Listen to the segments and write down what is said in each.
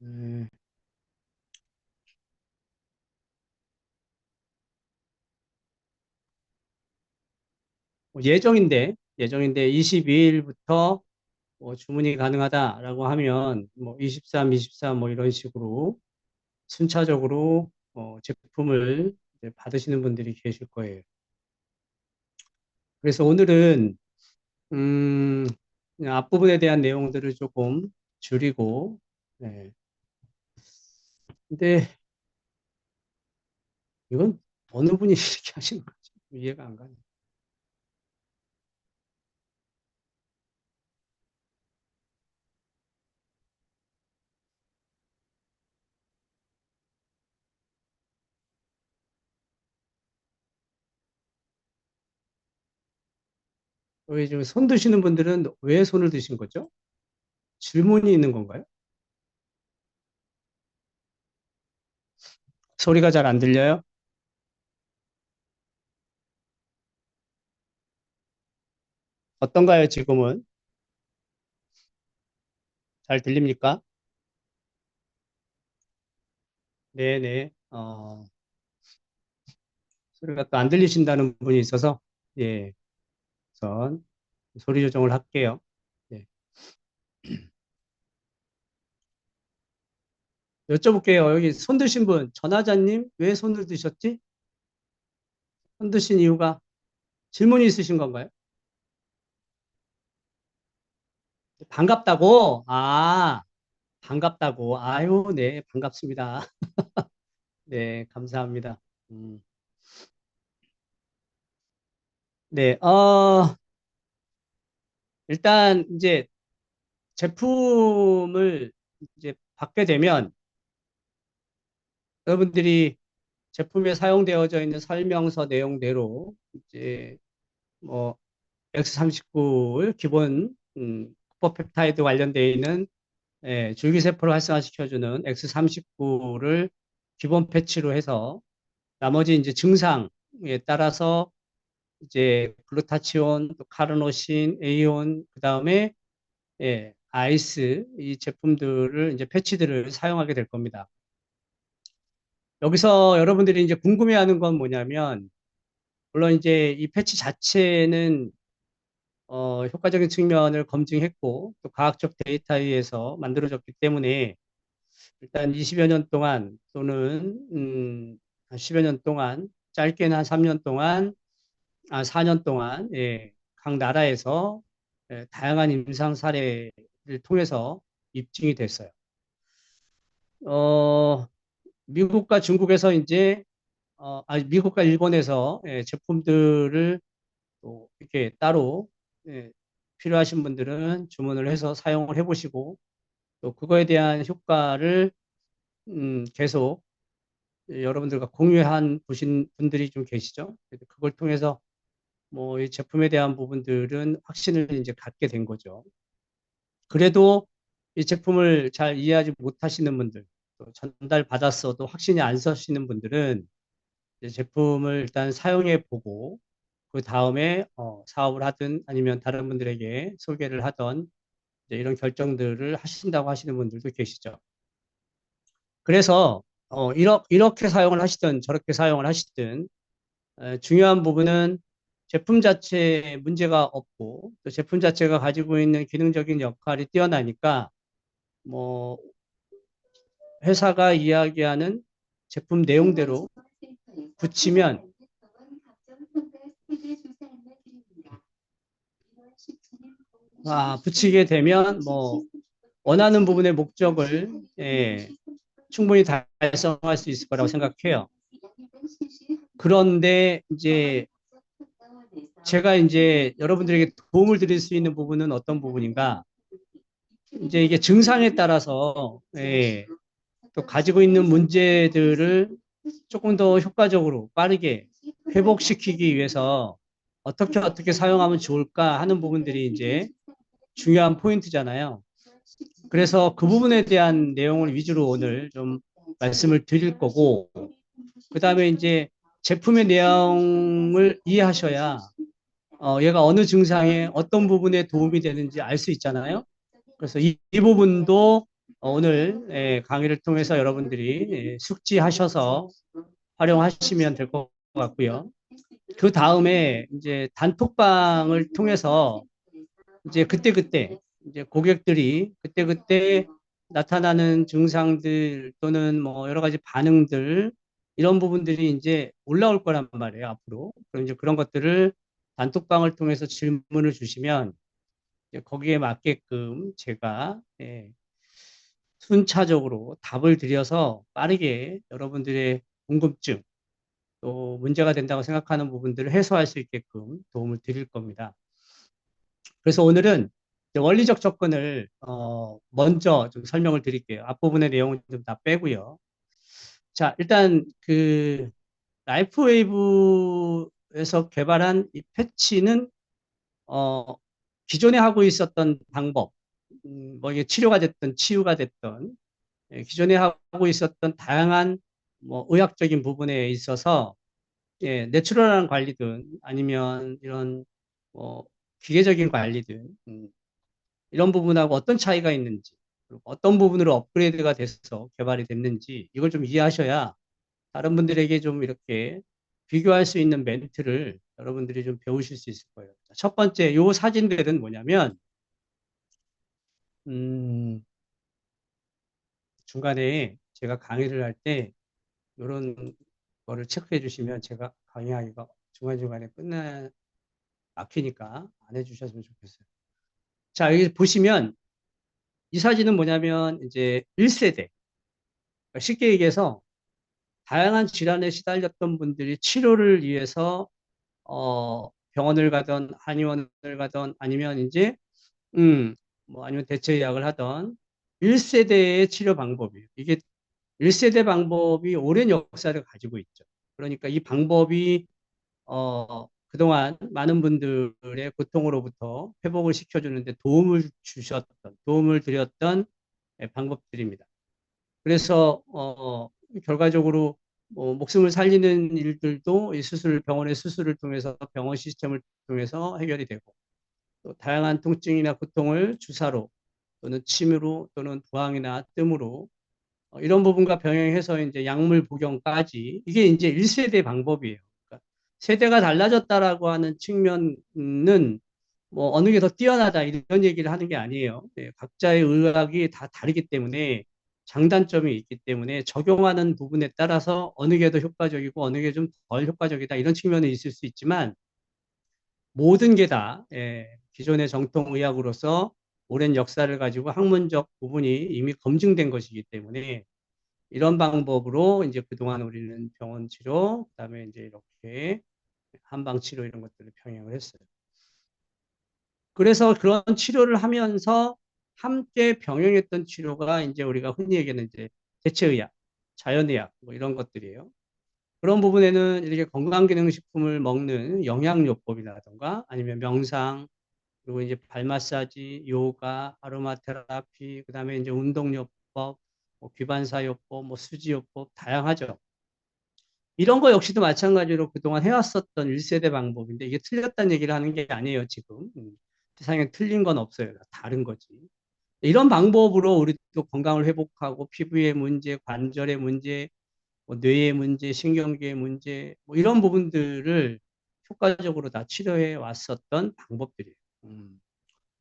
음, 예정인데 22일부터 주문이 가능하다라고 하면 뭐 23, 24 뭐 이런 식으로 순차적으로 제품을 이제 받으시는 분들이 계실 거예요. 그래서 오늘은 음, 그냥 앞부분에 대한 내용들을 조금 줄이고, 네. 근데 이건 어느 분이 이렇게 하시는 거지? 이해가 안 가네. 여기 지금 손 드시는 분들은 왜 손을 드신 거죠? 질문이 있는 건가요? 소리가 잘 안 들려요? 어떤가요, 지금은? 잘 들립니까? 네네. 소리가 또 안 들리신다는 분이 있어서, 예, 우선 소리 조정을 할게요. 예. 여쭤볼게요. 여기 손 드신 분, 전화자님, 왜 손을 드셨지? 손 드신 이유가 질문이 있으신 건가요? 반갑다고? 아, 반갑다고. 아유, 네, 반갑습니다. 네, 감사합니다. 음, 네, 일단 이제 제품을 이제 받게 되면 여러분들이 제품에 사용되어져 있는 설명서 내용대로 이제 뭐 X39를 기본 쿠퍼펩타이드 관련되어 있는 줄기세포를 활성화시켜주는 X39를 기본 패치로 해서 나머지 이제 증상에 따라서 이제 글루타치온, 또 카르노신, 에이온, 그 다음에 아이스 이 제품들을 이제 패치들을 사용하게 될 겁니다. 여기서 여러분들이 이제 궁금해하는 건 뭐냐면 물론 이제 이 패치 자체는 효과적인 측면을 검증했고 또 과학적 데이터에 의해서 만들어졌기 때문에 일단 20여 년 동안 또는 한 10여 년 동안 짧게는 한 3년 동안 4년 동안 각 나라에서 다양한 임상 사례를 통해서 입증이 됐어요. 어, 미국과 중국에서 이제 미국과 일본에서 제품들을 또 이렇게 따로 필요하신 분들은 주문을 해서 사용을 해보시고 또 그거에 대한 효과를 계속 여러분들과 공유한 보신 분들이 좀 계시죠. 그걸 통해서 뭐 이 제품에 대한 부분들은 확신을 이제 갖게 된 거죠. 그래도 이 제품을 잘 이해하지 못하시는 분들, 또 전달 받았어도 확신이 안 서시는 분들은 이제 제품을 일단 사용해 보고 그 다음에 사업을 하든 아니면 다른 분들에게 소개를 하던 이제 이런 결정들을 하신다고 하시는 분들도 계시죠. 그래서 이렇게 사용을 하시든 저렇게 사용을 하시든 중요한 부분은 제품 자체에 문제가 없고 또 제품 자체가 가지고 있는 기능적인 역할이 뛰어나니까 뭐 회사가 이야기하는 제품 내용대로 붙이면 붙이게 되면 뭐 원하는 부분의 목적을 충분히 달성할 수 있을 거라고 생각해요. 그런데 이제 제가 이제 여러분들에게 도움을 드릴 수 있는 부분은 어떤 부분인가? 이제 이게 증상에 따라서 또 가지고 있는 문제들을 조금 더 효과적으로 빠르게 회복시키기 위해서 어떻게 사용하면 좋을까 하는 부분들이 이제 중요한 포인트잖아요. 그래서 그 부분에 대한 내용을 위주로 오늘 좀 말씀을 드릴 거고, 그 다음에 이제 제품의 내용을 이해하셔야 얘가 어느 증상에 어떤 부분에 도움이 되는지 알 수 있잖아요. 그래서 이 부분도 오늘 강의를 통해서 여러분들이 숙지하셔서 활용하시면 될 것 같고요. 그 다음에 이제 단톡방을 통해서 이제 그때그때 이제 고객들이 그때그때 나타나는 증상들 또는 뭐 여러 가지 반응들 이런 부분들이 이제 올라올 거란 말이에요, 앞으로. 그럼 이제 그런 것들을 단톡방을 통해서 질문을 주시면 이제 거기에 맞게끔 제가 순차적으로 답을 드려서 빠르게 여러분들의 궁금증 또 문제가 된다고 생각하는 부분들을 해소할 수 있게끔 도움을 드릴 겁니다. 그래서 오늘은 원리적 접근을 먼저 좀 설명을 드릴게요. 앞부분의 내용은 좀 다 빼고요. 자, 일단 그 라이프웨이브에서 개발한 이 패치는 어, 기존에 하고 있었던 방법, 뭐 이게 치료가 됐든 치유가 됐든 기존에 하고 있었던 다양한 뭐 의학적인 부분에 있어서 내추럴한 관리든 아니면 이런 뭐 기계적인 관리든 이런 부분하고 어떤 차이가 있는지 그리고 어떤 부분으로 업그레이드가 돼서 개발이 됐는지 이걸 좀 이해하셔야 다른 분들에게 좀 이렇게 비교할 수 있는 멘트를 여러분들이 좀 배우실 수 있을 거예요. 첫 번째, 요 사진들은 뭐냐면 음, 중간에 제가 강의를 할 때 이런 거를 체크해 주시면 제가 강의하기가 중간중간에 막히니까 안 해주셨으면 좋겠어요. 자, 여기 보시면 이 사진은 뭐냐면 이제 1세대. 쉽게 얘기해서 다양한 질환에 시달렸던 분들이 치료를 위해서 병원을 가던 한의원을 가던 아니면 이제 뭐 아니면 대체의학을 하던 1세대의 치료 방법이에요. 이게 1세대 방법이 오랜 역사를 가지고 있죠. 그러니까 이 방법이 그동안 많은 분들의 고통으로부터 회복을 시켜주는데 도움을 드렸던 방법들입니다. 그래서 결과적으로 목숨을 살리는 일들도 이 병원의 수술을 통해서 병원 시스템을 통해서 해결이 되고 또 다양한 통증이나 고통을 주사로 또는 침으로 또는 부항이나 뜸으로 이런 부분과 병행해서 이제 약물 복용까지 이게 이제 1세대 방법이에요. 그러니까 세대가 달라졌다라고 하는 측면은 뭐 어느 게 더 뛰어나다 이런 얘기를 하는 게 아니에요. 각자의 의학이 다 다르기 때문에 장단점이 있기 때문에 적용하는 부분에 따라서 어느 게 더 효과적이고 어느 게 좀 덜 효과적이다 이런 측면은 있을 수 있지만 모든 게 다 기존의 정통의학으로서 오랜 역사를 가지고 학문적 부분이 이미 검증된 것이기 때문에 이런 방법으로 이제 그동안 우리는 병원 치료, 그다음에 이제 이렇게 한방 치료 이런 것들을 병행을 했어요. 그래서 그런 치료를 하면서 함께 병행했던 치료가 이제 우리가 흔히 얘기하는 이제 대체의학, 자연의학 뭐 이런 것들이에요. 그런 부분에는 이렇게 건강기능식품을 먹는 영양요법이라든가 아니면 명상, 그리고 이제 발 마사지, 요가, 아로마 테라피, 그다음에 이제 운동요법, 뭐 귀반사요법, 뭐 수지요법 다양하죠. 이런 거 역시도 마찬가지로 그동안 해왔었던 1세대 방법인데 이게 틀렸다는 얘기를 하는 게 아니에요, 지금. 세상에 틀린 건 없어요. 다 다른 거지. 이런 방법으로 우리도 건강을 회복하고 피부의 문제, 관절의 문제, 뭐 뇌의 문제, 신경계의 문제, 뭐 이런 부분들을 효과적으로 다 치료해 왔었던 방법들이에요.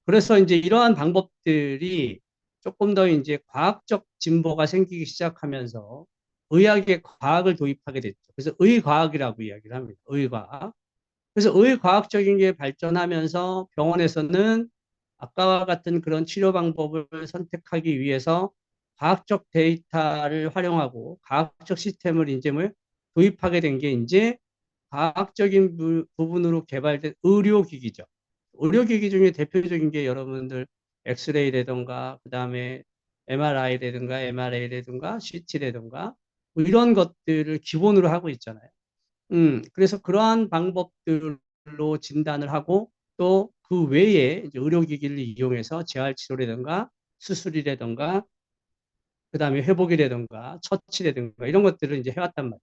그래서 이제 이러한 방법들이 조금 더 이제 과학적 진보가 생기기 시작하면서 의학에 과학을 도입하게 됐죠. 그래서 의과학이라고 이야기를 합니다. 의과학. 그래서 의과학적인 게 발전하면서 병원에서는 아까와 같은 그런 치료 방법을 선택하기 위해서 과학적 데이터를 활용하고 과학적 시스템을 이제 뭐 도입하게 된 게 이제 과학적인 부분으로 개발된 의료기기죠. 의료기기 중에 대표적인 게 여러분들 엑스레이라든가 그다음에 MRI라든가 CT라든가 뭐 이런 것들을 기본으로 하고 있잖아요. 그래서 그러한 방법들로 진단을 하고 또 그 외에 이제 의료기기를 이용해서 재활치료라든가 수술이라든가 그다음에 회복이라든가 처치라든가 이런 것들을 이제 해왔단 말이에요.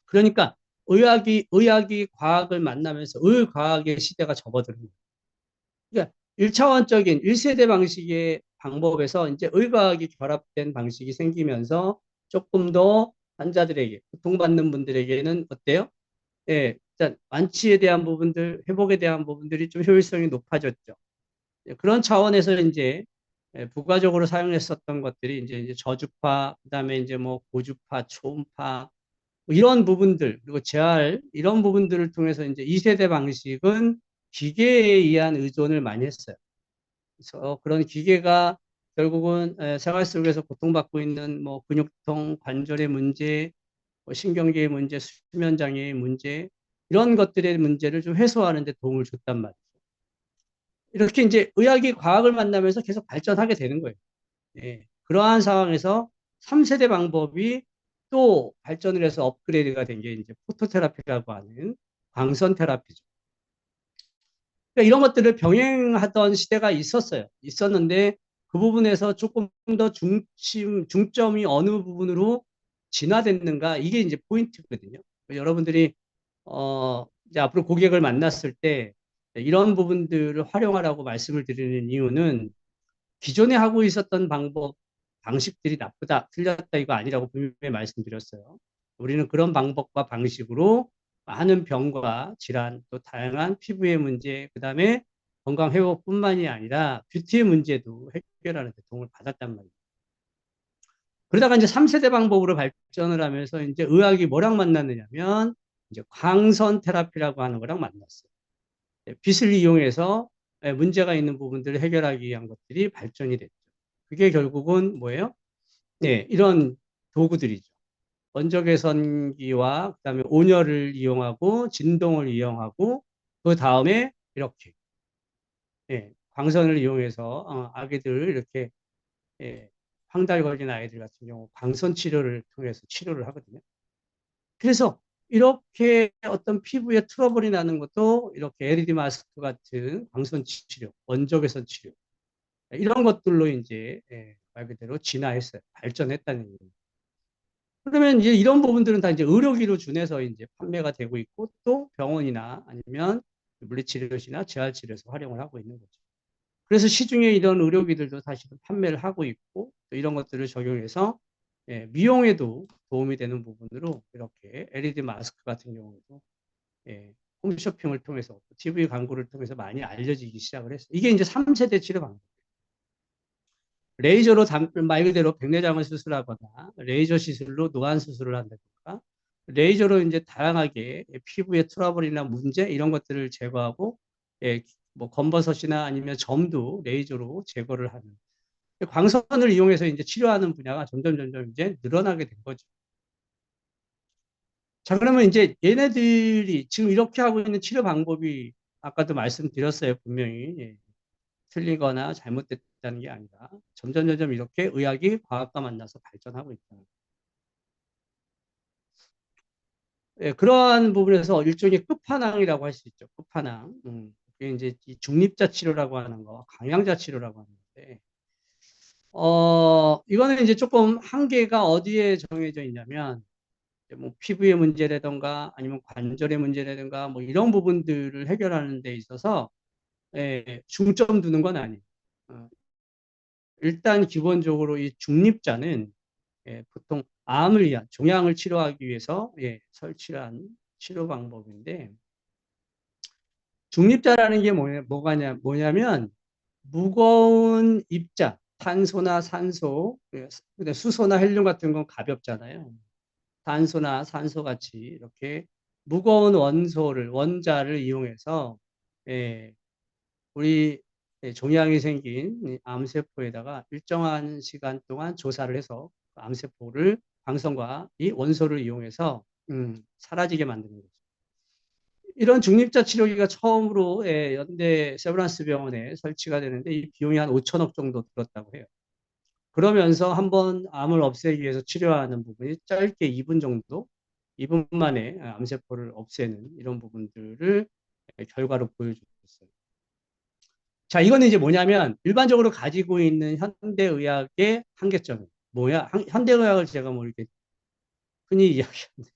그러니까 의학이 과학을 만나면서 의과학의 시대가 접어드는 거예요. 그러니까 1차원적인 1세대 방식의 방법에서 이제 의과학이 결합된 방식이 생기면서 조금 더 환자들에게, 고통받는 분들에게는 어때요? 예, 일단 완치에 대한 부분들, 회복에 대한 부분들이 좀 효율성이 높아졌죠. 예, 그런 차원에서 이제 부가적으로 사용했었던 것들이 이제 저주파, 그다음에 이제 뭐 고주파, 초음파 뭐 이런 부분들 그리고 재활 이런 부분들을 통해서 이제 2세대 방식은 기계에 의한 의존을 많이 했어요. 그래서 그런 기계가 결국은 생활 속에서 고통받고 있는 뭐 근육통, 관절의 문제, 뭐 신경계의 문제, 수면 장애의 문제 이런 것들의 문제를 좀 해소하는 데 도움을 줬단 말이에요. 이렇게 이제 의학이 과학을 만나면서 계속 발전하게 되는 거예요. 예. 그러한 상황에서 3세대 방법이 또 발전을 해서 업그레이드가 된 게 이제 포토테라피라고 하는 광선 테라피죠. 그러니까 이런 것들을 병행하던 시대가 있었어요. 있었는데 그 부분에서 조금 더 중점이 어느 부분으로 진화됐는가 이게 이제 포인트거든요. 여러분들이 이제 앞으로 고객을 만났을 때 이런 부분들을 활용하라고 말씀을 드리는 이유는 기존에 하고 있었던 방식들이 나쁘다, 틀렸다 이거 아니라고 분명히 말씀드렸어요. 우리는 그런 방법과 방식으로 많은 병과 질환, 또 다양한 피부의 문제, 그 다음에 건강 회복뿐만이 아니라 뷰티의 문제도 해결하는 데 도움을 받았단 말이에요. 그러다가 이제 3세대 방법으로 발전을 하면서 이제 의학이 뭐랑 만났느냐면 이제 광선 테라피라고 하는 거랑 만났어요. 빛을 이용해서 문제가 있는 부분들을 해결하기 위한 것들이 발전이 됐죠. 그게 결국은 뭐예요? 네, 이런 도구들이죠. 원적외선기와 그다음에 온열을 이용하고 진동을 이용하고 그 다음에 이렇게 광선을 이용해서 아기들을 이렇게 황달 걸린 아이들 같은 경우 광선 치료를 통해서 치료를 하거든요. 그래서 이렇게 어떤 피부에 트러블이 나는 것도 이렇게 LED 마스크 같은 광선 치료, 원적외선 치료 이런 것들로 이제 말 그대로 진화했어요. 발전했다는 얘기입니다. 그러면 이제 이런 부분들은 다 이제 의료기로 준해서 이제 판매가 되고 있고 또 병원이나 아니면 물리치료시나 재활치료에서 활용을 하고 있는 거죠. 그래서 시중에 이런 의료기들도 사실은 판매를 하고 있고 또 이런 것들을 적용해서 미용에도 도움이 되는 부분으로 이렇게 LED 마스크 같은 경우도 홈쇼핑을 통해서 TV 광고를 통해서 많이 알려지기 시작을 했어요. 이게 이제 3세대 치료 방법. 레이저로 말 그대로 백내장을 수술하거나 레이저 시술로 노안 수술을 한다든가 레이저로 이제 다양하게 피부의 트러블이나 문제 이런 것들을 제거하고 뭐 검버섯이나 아니면 점도 레이저로 제거를 하는 광선을 이용해서 이제 치료하는 분야가 점점 이제 늘어나게 된 거죠. 자, 그러면 이제 얘네들이 지금 이렇게 하고 있는 치료 방법이 아까도 말씀드렸어요. 분명히. 틀리거나 잘못됐다는 게 아니라 점점 이렇게 의학이 과학과 만나서 발전하고 있다. 그러한 부분에서 일종의 끝판왕이라고 할 수 있죠. 끝판왕. 그게 이제 이 중립자 치료라고 하는 거, 강양자 치료라고 하는데, 이거는 이제 조금 한계가 어디에 정해져 있냐면, 뭐 피부의 문제라든가 아니면 관절의 문제라든가 뭐 이런 부분들을 해결하는 데 있어서 중점 두는 건 아니에요. 일단 기본적으로 이 중립자는 보통 암을 위한 종양을 치료하기 위해서 설치한 치료 방법인데 중립자라는 게 뭐냐면 무거운 입자, 탄소나 산소, 수소나 헬륨 같은 건 가볍잖아요. 탄소나 산소 같이 이렇게 무거운 원자를 이용해서 우리 종양이 생긴 암세포에다가 일정한 시간 동안 조사를 해서 암세포를 광선과 이 원소를 이용해서 사라지게 만드는 거죠. 이런 중립자 치료기가 처음으로 연대 세브란스 병원에 설치가 되는데 이 비용이 한 5천억 정도 들었다고 해요. 그러면서 한번 암을 없애기 위해서 치료하는 부분이 짧게 2분 정도, 2분 만에 암세포를 없애는 이런 부분들을 결과로 보여줬어요. 자, 이거는 이제 뭐냐면 일반적으로 가지고 있는 현대의학의 한계점이 뭐야? 현대의학을 제가 뭐 이렇게 흔히 이야기하는데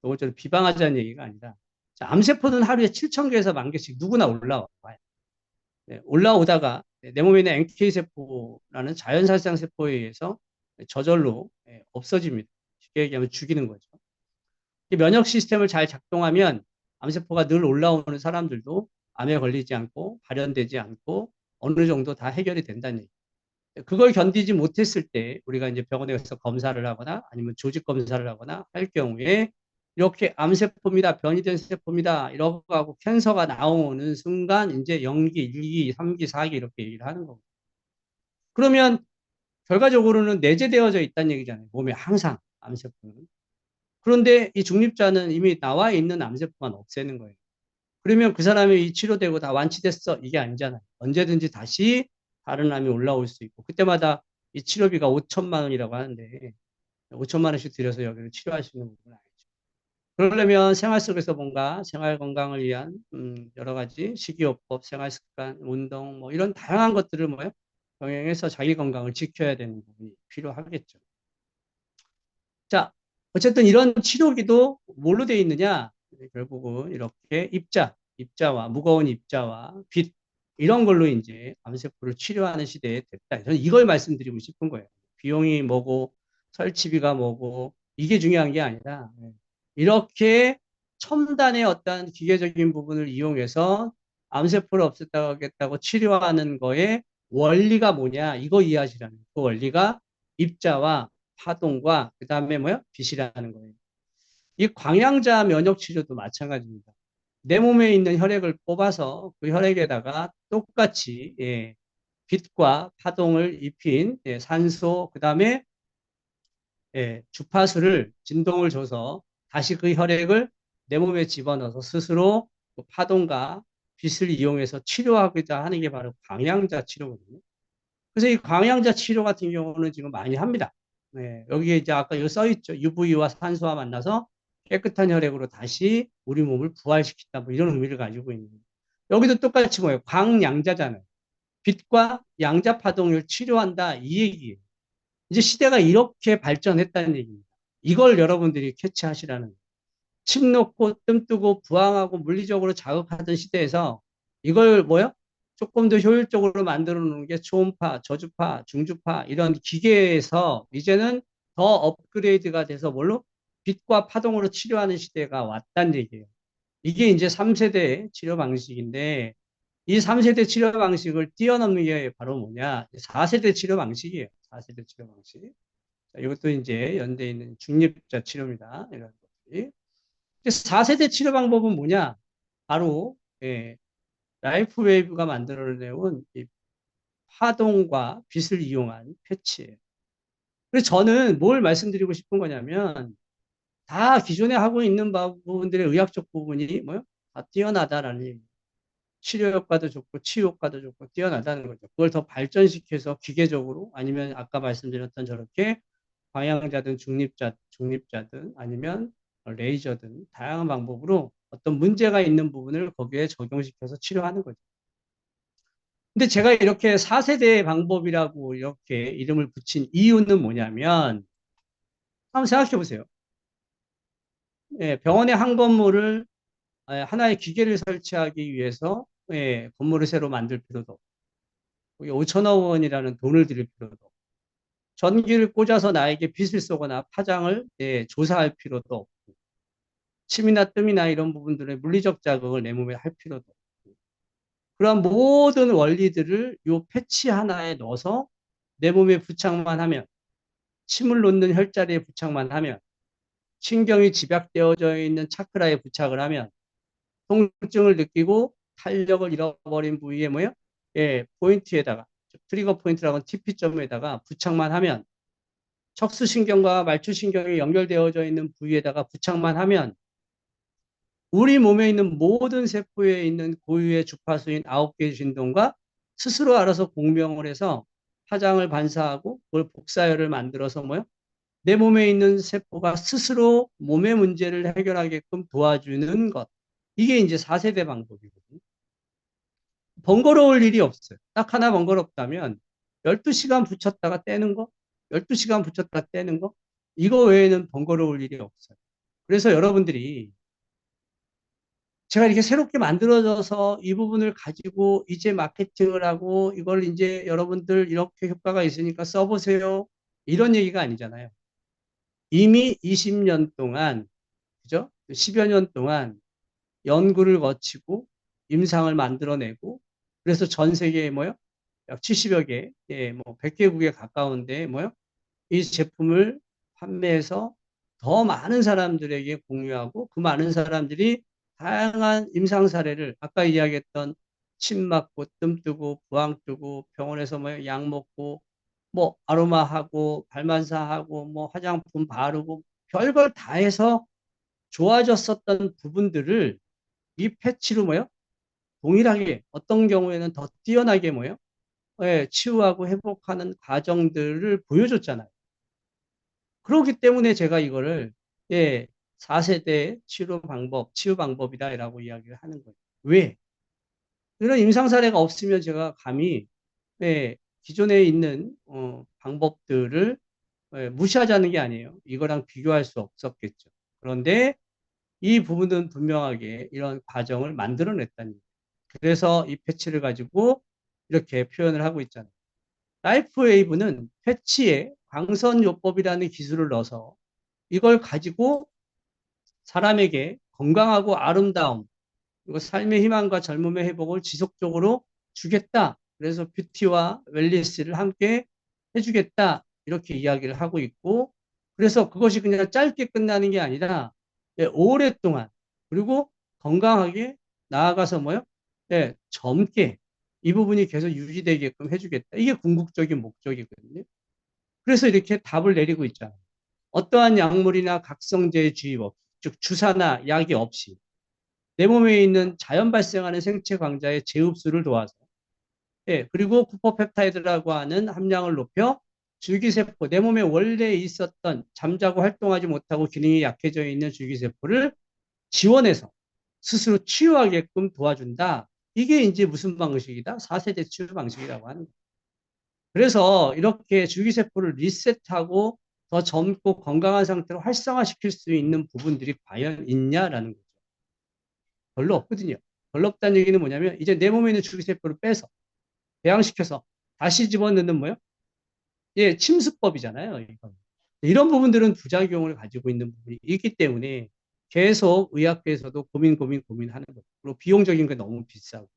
이것저것 비방하자는 얘기가 아니라 자, 암세포는 하루에 7천 개에서 만 개씩 누구나 올라와요. 올라오다가 내 몸에 있는 NK세포라는 자연살상 세포에 의해서 저절로 없어집니다. 쉽게 얘기하면 죽이는 거죠. 면역 시스템을 잘 작동하면 암세포가 늘 올라오는 사람들도 암에 걸리지 않고 발현되지 않고 어느 정도 다 해결이 된다는 얘기. 그걸 견디지 못했을 때 우리가 이제 병원에 가서 검사를 하거나 아니면 조직 검사를 하거나 할 경우에 이렇게 암세포입니다. 변이된 세포입니다. 이러고 하고 캔서가 나오는 순간 이제 0기, 1기, 3기, 4기 이렇게 얘기를 하는 거고. 그러면 결과적으로는 내재되어져 있다는 얘기잖아요. 몸에 항상 암세포는. 그런데 이 중립자는 이미 나와 있는 암세포만 없애는 거예요. 그러면 그 사람이 치료되고 다 완치됐어. 이게 아니잖아요. 언제든지 다시 다른 암이 올라올 수 있고 그때마다 이 치료비가 5천만 원이라고 하는데 5천만 원씩 들여서 여기를 치료할 수 있는 부분은 아니죠. 그러려면 생활 속에서 뭔가 생활 건강을 위한 여러 가지 식이요법, 생활 습관, 운동 뭐 이런 다양한 것들을 뭐요 병행해서 자기 건강을 지켜야 되는 부분이 필요하겠죠. 자, 어쨌든 이런 치료기도 뭘로 되어 있느냐? 결국은 이렇게 입자와 무거운 입자와 빛 이런 걸로 이제 암세포를 치료하는 시대에 됐다. 저는 이걸 말씀드리고 싶은 거예요. 비용이 뭐고 설치비가 뭐고 이게 중요한 게 아니라 이렇게 첨단의 어떤 기계적인 부분을 이용해서 암세포를 없앴다고 치료하는 거에 원리가 뭐냐 이거 이해하시라는 그 원리가 입자와 파동과 그 다음에 뭐야? 빛이라는 거예요. 이 광양자 면역 치료도 마찬가지입니다. 내 몸에 있는 혈액을 뽑아서 그 혈액에다가 똑같이 빛과 파동을 입힌 산소 그 다음에 주파수를 진동을 줘서 다시 그 혈액을 내 몸에 집어넣어서 스스로 그 파동과 빛을 이용해서 치료하고자 하는 게 바로 광양자 치료거든요. 그래서 이 광양자 치료 같은 경우는 지금 많이 합니다. 여기에 이제 아까 여기 써 있죠. UV와 산소와 만나서 깨끗한 혈액으로 다시 우리 몸을 부활시킨다. 뭐 이런 의미를 가지고 있는. 여기도 똑같이 뭐예요? 광양자잖아요. 빛과 양자 파동을 치료한다. 이 얘기예요. 이제 시대가 이렇게 발전했다는 얘기입니다. 이걸 여러분들이 캐치하시라는 거예요. 침 놓고 뜸 뜨고 부항하고 물리적으로 자극하던 시대에서 이걸 뭐요? 조금 더 효율적으로 만들어 놓는 게 초음파, 저주파, 중주파 이런 기계에서 이제는 더 업그레이드가 돼서 뭘로? 빛과 파동으로 치료하는 시대가 왔다는 얘기예요. 이게 이제 3세대 치료 방식인데 이 3세대 치료 방식을 뛰어넘는 게 바로 뭐냐? 4세대 치료 방식이에요. 4세대 치료 방식. 자, 이것도 이제 연대에 있는 중립자 치료입니다. 이런 것들이. 4세대 치료 방법은 뭐냐? 바로 라이프 웨이브가 만들어내온 이 파동과 빛을 이용한 패치예요. 그래서 저는 뭘 말씀드리고 싶은 거냐면 다 기존에 하고 있는 부분들의 의학적 부분이 뭐요? 다 뛰어나다라는 얘기예요. 치료 효과도 좋고 치유 효과도 좋고 뛰어나다는 거죠. 그걸 더 발전시켜서 기계적으로 아니면 아까 말씀드렸던 저렇게 방향자든 중립자든 아니면 레이저든 다양한 방법으로 어떤 문제가 있는 부분을 거기에 적용시켜서 치료하는 거죠. 근데 제가 이렇게 4세대 방법이라고 이렇게 이름을 붙인 이유는 뭐냐면 한번 생각해 보세요. 병원의 한 건물을 하나의 기계를 설치하기 위해서 건물을 새로 만들 필요도 없고 5천억 원이라는 돈을 들일 필요도 없고 전기를 꽂아서 나에게 빛을 쏘거나 파장을 조사할 필요도 없고 침이나 뜸이나 이런 부분들의 물리적 자극을 내 몸에 할 필요도 없고 그런 모든 원리들을 이 패치 하나에 넣어서 내 몸에 부착만 하면 침을 놓는 혈자리에 부착만 하면 신경이 집약되어져 있는 차크라에 부착을 하면 통증을 느끼고 탄력을 잃어버린 부위에 뭐예요? 포인트에다가 트리거 포인트라고 하는 TP점에다가 부착만 하면 척수신경과 말초신경이 연결되어져 있는 부위에다가 부착만 하면 우리 몸에 있는 모든 세포에 있는 고유의 주파수인 9개의 진동과 스스로 알아서 공명을 해서 파장을 반사하고 그걸 복사열을 만들어서 뭐요? 내 몸에 있는 세포가 스스로 몸의 문제를 해결하게끔 도와주는 것. 이게 이제 4세대 방법이거든요. 번거로울 일이 없어요. 딱 하나 번거롭다면 12시간 붙였다가 떼는 거, 12시간 붙였다가 떼는 거, 이거 외에는 번거로울 일이 없어요. 그래서 여러분들이 제가 이렇게 새롭게 만들어져서 이 부분을 가지고 이제 마케팅을 하고 이걸 이제 여러분들 이렇게 효과가 있으니까 써보세요. 이런 얘기가 아니잖아요. 이미 20년 동안, 그죠? 10여 년 동안 연구를 거치고 임상을 만들어내고 그래서 전 세계에 뭐요? 약 70여 개, 예, 뭐 100개국에 가까운데 뭐요? 이 제품을 판매해서 더 많은 사람들에게 공유하고 그 많은 사람들이 다양한 임상 사례를 아까 이야기했던 침 맞고 뜸 뜨고 부항 뜨고 병원에서 뭐 약 먹고 뭐 아로마하고 발만사하고 뭐 화장품 바르고 별걸 다 해서 좋아졌었던 부분들을 이 패치로 뭐요? 동일하게 어떤 경우에는 더 뛰어나게 뭐요? 예, 치유하고 회복하는 과정들을 보여줬잖아요. 그렇기 때문에 제가 이거를 예, 4세대 치유 방법이다라고 이야기를 하는 거예요. 왜? 이런 임상 사례가 없으면 제가 감히 예, 기존에 있는 방법들을 무시하자는 게 아니에요. 이거랑 비교할 수 없었겠죠. 그런데 이 부분은 분명하게 이런 과정을 만들어냈다는 거예요. 그래서 이 패치를 가지고 이렇게 표현을 하고 있잖아요. 라이프 웨이브는 패치에 광선요법이라는 기술을 넣어서 이걸 가지고 사람에게 건강하고 아름다움, 그리고 삶의 희망과 젊음의 회복을 지속적으로 주겠다. 그래서 뷰티와 웰니스를 함께 해주겠다. 이렇게 이야기를 하고 있고, 그래서 그것이 그냥 짧게 끝나는 게 아니라, 예, 오랫동안, 그리고 건강하게 나아가서 뭐요? 예, 젊게 이 부분이 계속 유지되게끔 해주겠다. 이게 궁극적인 목적이거든요. 그래서 이렇게 답을 내리고 있잖아요. 어떠한 약물이나 각성제의 주입 없이, 즉 주사나 약이 없이 내 몸에 있는 자연 발생하는 생체 광자의 재흡수를 도와서 예, 그리고 쿠퍼펩타이드라고 하는 함량을 높여 줄기세포, 내 몸에 원래 있었던 잠자고 활동하지 못하고 기능이 약해져 있는 줄기세포를 지원해서 스스로 치유하게끔 도와준다. 이게 이제 무슨 방식이다? 4세대 치유 방식이라고 하는 거예요. 그래서 이렇게 줄기세포를 리셋하고 더 젊고 건강한 상태로 활성화시킬 수 있는 부분들이 과연 있냐라는 거죠. 별로 없거든요. 별로 없다는 얘기는 뭐냐면 이제 내 몸에 있는 줄기세포를 빼서 배양시켜서 다시 집어넣는 뭐요? 예, 침수법이잖아요. 이건. 이런 부분들은 부작용을 가지고 있는 부분이 있기 때문에 계속 의학계에서도 고민하는 거예요. 그리고 비용적인 게 너무 비싸고.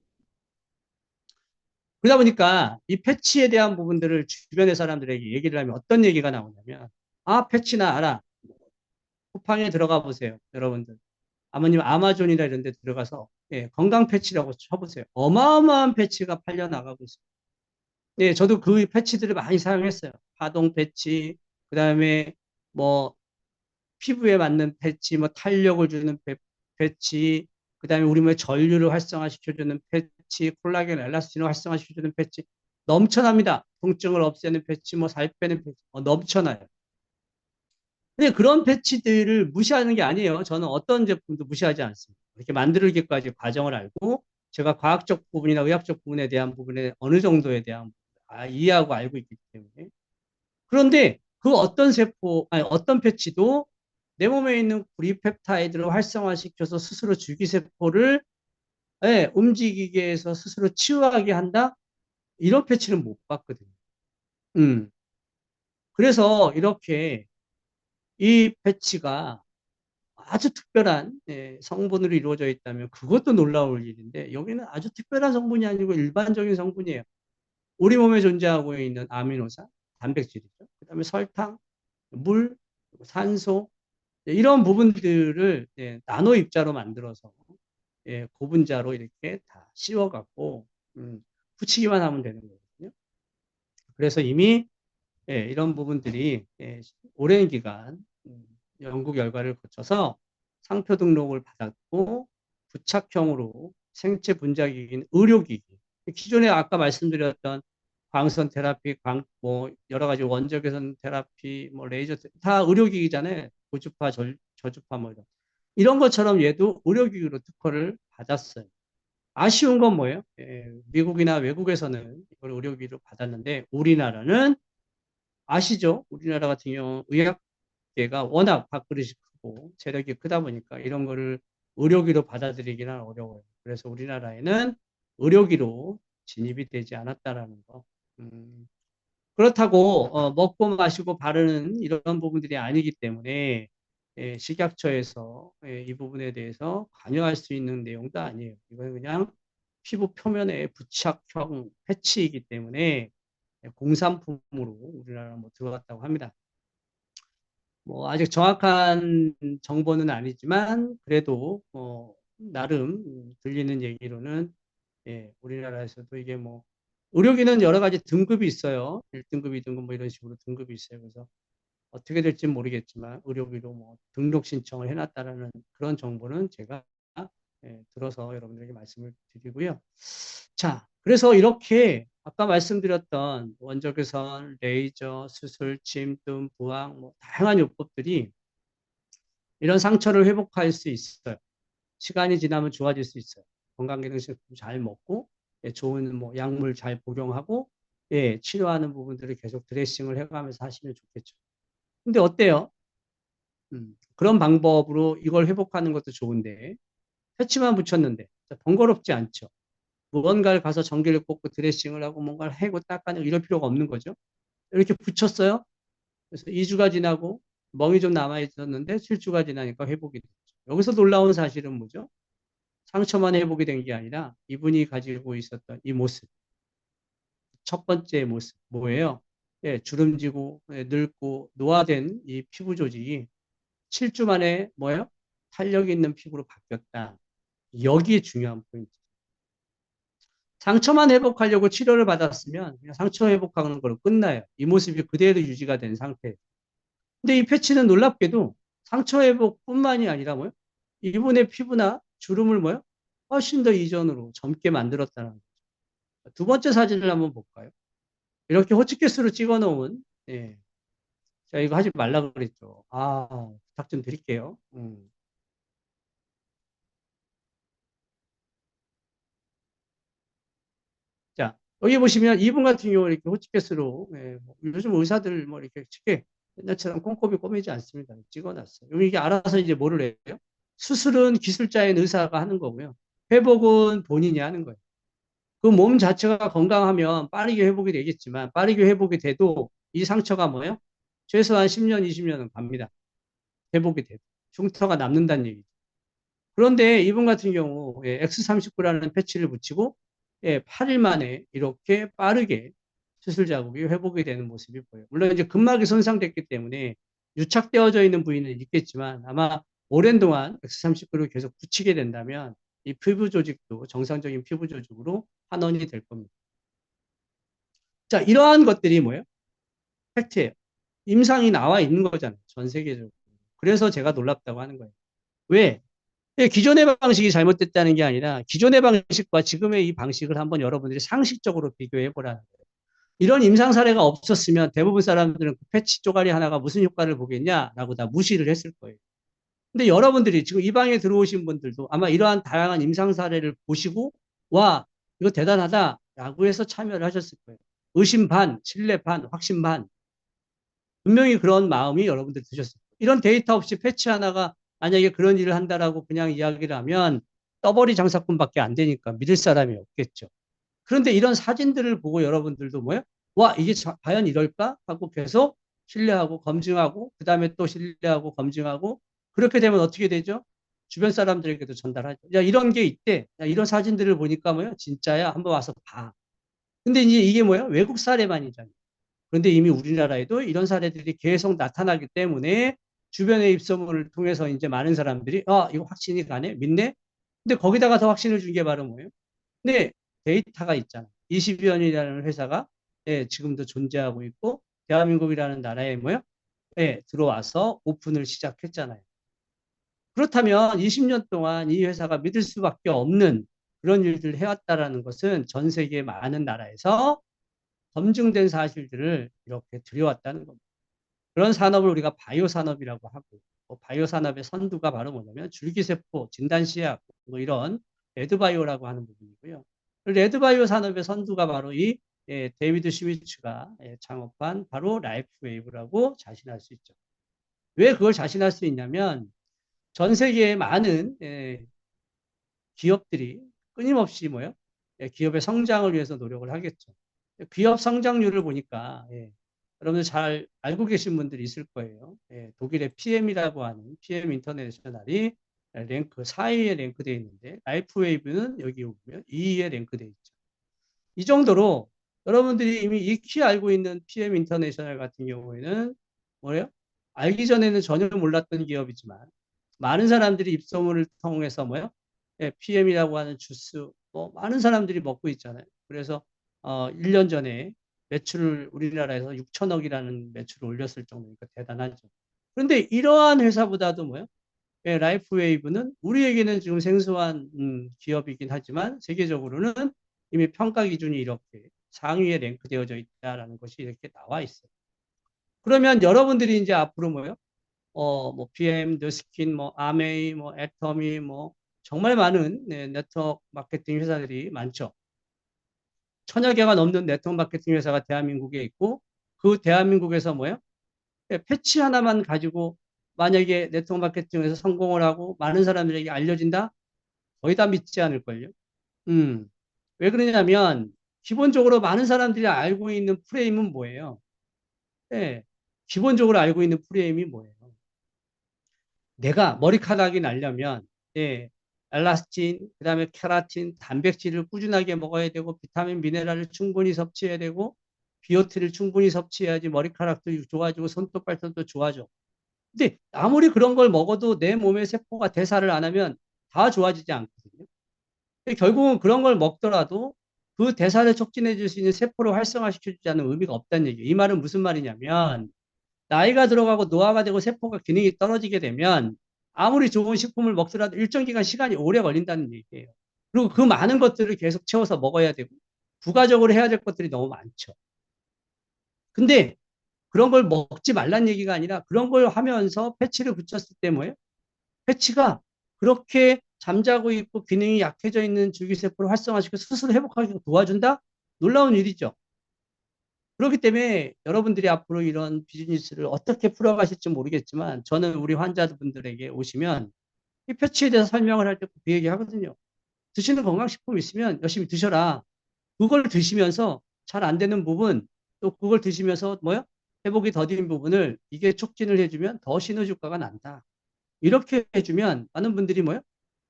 그러다 보니까 이 패치에 대한 부분들을 주변의 사람들에게 얘기를 하면 어떤 얘기가 나오냐면, 아, 패치나 알아. 쿠팡에 들어가 보세요. 여러분들. 아버님 아마존이나 이런 데 들어가서 예, 건강 패치라고 쳐보세요. 어마어마한 패치가 팔려 나가고 있어요. 예, 저도 그 패치들을 많이 사용했어요. 파동 패치, 그 다음에 뭐 피부에 맞는 패치, 뭐 탄력을 주는 패치, 그 다음에 우리 몸의 전류를 활성화시켜주는 패치, 콜라겐, 엘라스틴을 활성화시켜주는 패치 넘쳐납니다. 통증을 없애는 패치, 뭐 살 빼는 패치 넘쳐나요. 근데 그런 패치들을 무시하는 게 아니에요. 저는 어떤 제품도 무시하지 않습니다. 이렇게 만들기까지 과정을 알고 제가 과학적 부분이나 의학적 부분에 대한 부분에 어느 정도에 대한 이해하고 알고 있기 때문에. 그런데 그 어떤 세포, 아니 어떤 패치도 내 몸에 있는 구리펩타이드를 활성화시켜서 스스로 줄기세포를 예, 움직이게 해서 스스로 치유하게 한다? 이런 패치는 못 봤거든요. 음. 그래서 이렇게 이 패치가 아주 특별한 예, 성분으로 이루어져 있다면 그것도 놀라울 일인데 여기는 아주 특별한 성분이 아니고 일반적인 성분이에요. 우리 몸에 존재하고 있는 아미노산, 단백질이죠. 그다음에 설탕, 물, 산소 이런 부분들을 예, 나노 입자로 만들어서 예, 고분자로 이렇게 다 씌워갖고 붙이기만 하면 되는 거거든요. 그래서 이미 예, 이런 부분들이 예, 오랜 기간 연구 결과를 거쳐서 상표 등록을 받았고 부착형으로 생체 분자기기인 의료기기 기존에 아까 말씀드렸던 광선 테라피, 뭐 여러 가지 원적 개선 테라피, 뭐 레이저 다 의료기기잖아요. 고주파, 저주파 뭐 이런 것처럼 얘도 의료기기로 특허를 받았어요. 아쉬운 건 뭐예요? 예, 미국이나 외국에서는 이걸 의료기기로 받았는데 우리나라는 아시죠? 우리나라 같은 경우 의학계가 워낙 밥그릇이 크고 세력이 크다 보니까 이런 거를 의료기로 받아들이기는 어려워요. 그래서 우리나라에는 의료기로 진입이 되지 않았다라는 거. 음, 그렇다고 먹고 마시고 바르는 이런 부분들이 아니기 때문에 식약처에서 이 부분에 대해서 관여할 수 있는 내용도 아니에요. 이건 그냥 피부 표면의 부착형 패치이기 때문에 공산품으로 우리나라 뭐 들어갔다고 합니다. 뭐 아직 정확한 정보는 아니지만 그래도 나름 들리는 얘기로는 우리나라에서도 이게 뭐 의료기는 여러 가지 등급이 있어요. 1등급, 2등급 뭐 이런 식으로 등급이 있어요. 그래서 어떻게 될지 모르겠지만 의료기로 뭐 등록 신청을 해놨다라는 그런 정보는 제가 들어서 여러분들에게 말씀을 드리고요. 자, 그래서 이렇게 아까 말씀드렸던 원적외선, 레이저, 수술, 침뜸, 부항, 뭐 다양한 요법들이 이런 상처를 회복할 수 있어요. 시간이 지나면 좋아질 수 있어요. 건강기능식품 잘 먹고 좋은 뭐 약물 잘 복용하고 치료하는 부분들을 계속 드레싱을 해가면서 하시면 좋겠죠. 근데 어때요? 그런 방법으로 이걸 회복하는 것도 좋은데 패치만 붙였는데 번거롭지 않죠. 무언가를 가서 전기를 꽂고 드레싱을 하고 뭔가를 해고 닦아내고 이럴 필요가 없는 거죠. 이렇게 붙였어요. 그래서 2주가 지나고 멍이 좀 남아 있었는데 7주가 지나니까 회복이 됐죠. 여기서 놀라운 사실은 뭐죠? 상처만 회복이 된 게 아니라 이분이 가지고 있었던 이 모습, 첫 번째 모습 뭐예요? 주름지고 늙고 노화된 이 피부 조직이 7주 만에 뭐예요? 탄력 있는 피부로 바뀌었다. 여기에 중요한 포인트. 상처만 회복하려고 치료를 받았으면 그냥 상처 회복하는 걸로 끝나요. 이 모습이 그대로 유지가 된 상태. 근데 이 패치는 놀랍게도 상처 회복뿐만이 아니라 뭐요? 이분의 피부나 주름을 뭐요? 훨씬 더 이전으로 젊게 만들었다는 거죠. 두 번째 사진을 한번 볼까요? 이렇게 호치키스로 찍어 놓은 자 이거 하지 말라 그랬죠. 부탁 좀 드릴게요. 자 여기 보시면 이분 같은 경우 이렇게 호치키스로 뭐 요즘 의사들 뭐 이렇게 쉽게 옛날처럼 꼼꼼히 꼬매지 않습니다. 찍어놨어요. 여기 이게 알아서 이제 뭐를 해요? 수술은 기술자인 의사가 하는 거고요. 회복은 본인이 하는 거예요. 그 몸 자체가 건강하면 빠르게 회복이 되겠지만 빠르게 회복이 돼도 이 상처가 뭐예요? 최소한 10년, 20년은 갑니다. 회복이 돼도. 흉터가 남는다는 얘기죠. 그런데 이분 같은 경우 X39라는 패치를 붙이고 8일 만에 이렇게 빠르게 수술 자국이 회복이 되는 모습이 보여요. 물론 이제 근막이 손상됐기 때문에 유착되어져 있는 부위는 있겠지만 아마 오랜 동안 X39를 계속 붙이게 된다면 이 피부 조직도 정상적인 피부 조직으로 환원이 될 겁니다. 자, 이러한 것들이 뭐예요? 팩트예요. 임상이 나와 있는 거잖아요. 전 세계적으로. 그래서 제가 놀랍다고 하는 거예요. 왜? 기존의 방식이 잘못됐다는 게 아니라 기존의 방식과 지금의 이 방식을 한번 여러분들이 상식적으로 비교해 보라는 거예요. 이런 임상 사례가 없었으면 대부분 사람들은 그 패치 쪼가리 하나가 무슨 효과를 보겠냐라고 다 무시를 했을 거예요. 근데 여러분들이 지금 이 방에 들어오신 분들도 아마 이러한 다양한 임상 사례를 보시고 와, 이거 대단하다라고 해서 참여를 하셨을 거예요. 의심 반, 신뢰 반, 확신 반. 분명히 그런 마음이 여러분들 드셨을 거예요. 이런 데이터 없이 패치 하나가 만약에 그런 일을 한다라고 그냥 이야기를 하면 떠벌이 장사꾼밖에 안 되니까 믿을 사람이 없겠죠. 그런데 이런 사진들을 보고 여러분들도 뭐예요? 와, 이게 과연 이럴까? 하고 계속 신뢰하고 검증하고 그 다음에 또 신뢰하고 검증하고 그렇게 되면 어떻게 되죠? 주변 사람들에게도 전달하죠. 야, 이런 게 있대. 야, 이런 사진들을 보니까 뭐예요? 진짜야. 한번 와서 봐. 근데 이제 이게 뭐예요? 외국 사례만이잖아요. 그런데 이미 우리나라에도 이런 사례들이 계속 나타나기 때문에 주변의 입소문을 통해서 이제 많은 사람들이 이거 확신이 가네? 믿네? 근데 거기다가 더 확신을 준 게 바로 뭐예요? 근데 데이터가 있잖아. 20여년이라는 회사가 지금도 존재하고 있고 대한민국이라는 나라에 뭐요? 들어와서 오픈을 시작했잖아요. 그렇다면 20년 동안 이 회사가 믿을 수밖에 없는 그런 일들을 해왔다라는 것은 전 세계 많은 나라에서 검증된 사실들을 이렇게 들여왔다는 겁니다. 그런 산업을 우리가 바이오 산업이라고 하고 바이오 산업의 선두가 바로 뭐냐면 줄기세포, 진단시약 뭐 이런 레드바이오라고 하는 부분이고요. 레드바이오 산업의 선두가 바로 이 데이비드 시미츠가 창업한 바로 라이프웨이브라고 자신할 수 있죠. 왜 그걸 자신할 수 있냐면 전 세계의 많은 기업들이 끊임없이 뭐요? 기업의 성장을 위해서 노력을 하겠죠. 기업 성장률을 보니까 여러분들 잘 알고 계신 분들이 있을 거예요. 독일의 PM이라고 하는 PM 인터내셔널이 랭크 4위에 랭크되어 있는데 라이프웨이브는 여기 보면 2위에 랭크되어 있죠. 이 정도로 여러분들이 이미 익히 알고 있는 PM 인터내셔널 같은 경우에는 뭐예요? 알기 전에는 전혀 몰랐던 기업이지만 많은 사람들이 입소문을 통해서 뭐예요? PM이라고 하는 주스 뭐 많은 사람들이 먹고 있잖아요. 그래서 1년 전에 매출을 우리나라에서 6천억이라는 매출을 올렸을 정도니까 대단하죠. 그런데 이러한 회사보다도 뭐예요? 라이프웨이브는 우리에게는 지금 생소한 기업이긴 하지만 세계적으로는 이미 평가 기준이 이렇게 상위에 랭크되어져 있다라는 것이 이렇게 나와 있어요. 그러면 여러분들이 이제 앞으로 뭐요? 뭐 PM, 더스킨, 뭐 아메이, 뭐 애터미, 뭐 정말 많은 네트워크 마케팅 회사들이 많죠. 천여 개가 넘는 네트워크 마케팅 회사가 대한민국에 있고 그 대한민국에서 뭐요? 패치 하나만 가지고 만약에 네트워크 마케팅에서 성공을 하고 많은 사람들에게 알려진다? 거의 다 믿지 않을걸요. 음. 왜 그러냐면 기본적으로 많은 사람들이 알고 있는 프레임은 뭐예요? 네. 기본적으로 알고 있는 프레임이 뭐예요? 내가 머리카락이 나려면 엘라스틴, 그다음에 케라틴, 단백질을 꾸준하게 먹어야 되고 비타민, 미네랄을 충분히 섭취해야 되고 비오틴을 충분히 섭취해야지 머리카락도 좋아지고 손톱 발톱도 좋아져. 근데 아무리 그런 걸 먹어도 내 몸의 세포가 대사를 안 하면 다 좋아지지 않거든요. 결국은 그런 걸 먹더라도 그 대사를 촉진해 줄 수 있는 세포를 활성화시켜 주지 않는 의미가 없다는 얘기예요. 이 말은 무슨 말이냐면 나이가 들어가고 노화가 되고 세포가 기능이 떨어지게 되면 아무리 좋은 식품을 먹더라도 일정 기간 시간이 오래 걸린다는 얘기예요. 그리고 그 많은 것들을 계속 채워서 먹어야 되고 부가적으로 해야 될 것들이 너무 많죠. 근데 그런 걸 먹지 말란 얘기가 아니라 그런 걸 하면서 패치를 붙였을 때 뭐예요? 패치가 그렇게 잠자고 있고 기능이 약해져 있는 줄기세포를 활성화시켜 스스로 회복하기 도와준다? 놀라운 일이죠. 그렇기 때문에 여러분들이 앞으로 이런 비즈니스를 어떻게 풀어가실지 모르겠지만 저는 우리 환자분들에게 오시면 이 패치에 대해서 설명을 할 때 그 얘기 하거든요. 드시는 건강식품 있으면 열심히 드셔라. 그걸 드시면서 잘 안 되는 부분 또 그걸 드시면서 뭐요? 회복이 더딘 부분을 이게 촉진을 해주면 더 시너지효과가 난다. 이렇게 해주면 많은 분들이 뭐요?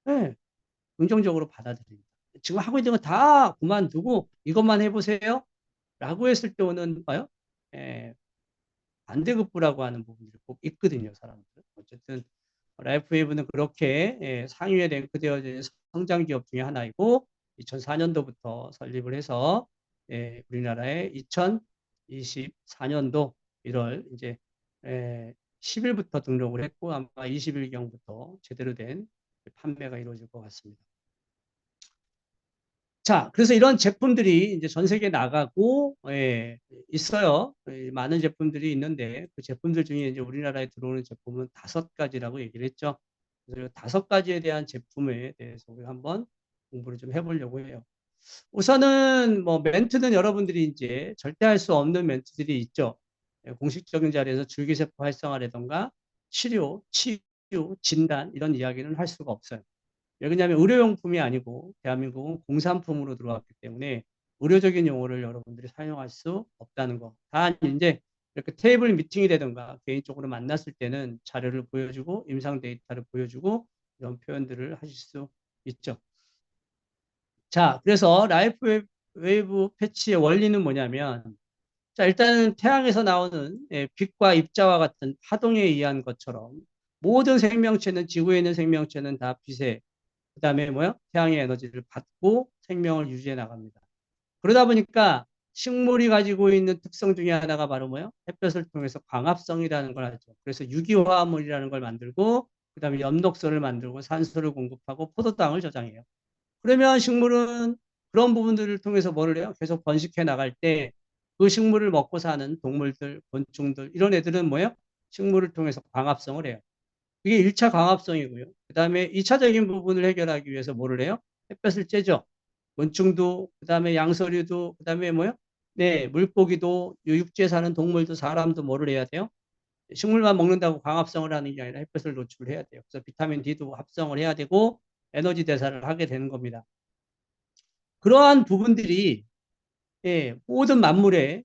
네, 긍정적으로 받아들입니다. 지금 하고 있는 거 다 그만두고 이것만 해보세요. 라고 했을 때 오는 뭐요? 예, 반대급부라고 하는 부분들이 꼭 있거든요, 사람들. 어쨌든 라이프웨이브는 그렇게 상위에 랭크되어진 성장 기업 중에 하나이고 2004년도부터 설립을 해서 우리나라에 2024년도 1월 이제 10일부터 등록을 했고 아마 20일경부터 제대로 된 판매가 이루어질 것 같습니다. 자, 그래서 이런 제품들이 이제 전 세계에 나가고, 있어요. 많은 제품들이 있는데, 그 제품들 중에 이제 우리나라에 들어오는 제품은 5가지라고 얘기를 했죠. 그래서 5가지에 대한 제품에 대해서 우리 한번 공부를 좀 해보려고 해요. 우선은 뭐 멘트는 여러분들이 이제 절대 할 수 없는 멘트들이 있죠. 공식적인 자리에서 줄기세포 활성화라든가 치료, 치유, 진단 이런 이야기는 할 수가 없어요. 왜냐하면 의료용품이 아니고 대한민국은 공산품으로 들어왔기 때문에 의료적인 용어를 여러분들이 사용할 수 없다는 거. 단 이제 이렇게 테이블 미팅이 되든가 개인적으로 만났을 때는 자료를 보여주고 임상 데이터를 보여주고 이런 표현들을 하실 수 있죠. 자, 그래서 라이프 웨이브 패치의 원리는 뭐냐면 자, 일단은 태양에서 나오는 빛과 입자와 같은 파동에 의한 것처럼 모든 생명체는 지구에 있는 생명체는 다 빛에 그다음에 뭐요? 태양의 에너지를 받고 생명을 유지해 나갑니다. 그러다 보니까 식물이 가지고 있는 특성 중에 하나가 바로 뭐요? 햇볕을 통해서 광합성이라는 걸 하죠. 그래서 유기화합물이라는 걸 만들고 그다음에 엽록소를 만들고 산소를 공급하고 포도당을 저장해요. 그러면 식물은 그런 부분들을 통해서 뭐를 해요? 계속 번식해 나갈 때 그 식물을 먹고 사는 동물들, 곤충들 이런 애들은 뭐예요? 식물을 통해서 광합성을 해요. 그게 1차 광합성이고요. 그 다음에 2차적인 부분을 해결하기 위해서 뭐를 해요? 햇볕을 쬐죠. 곤충도, 그 다음에 양서류도, 그 다음에 뭐요? 네, 물고기도, 육지에 사는 동물도, 사람도 뭐를 해야 돼요? 식물만 먹는다고 광합성을 하는 게 아니라 햇볕을 노출해야 돼요. 그래서 비타민 D도 합성을 해야 되고 에너지 대사를 하게 되는 겁니다. 그러한 부분들이 모든 만물에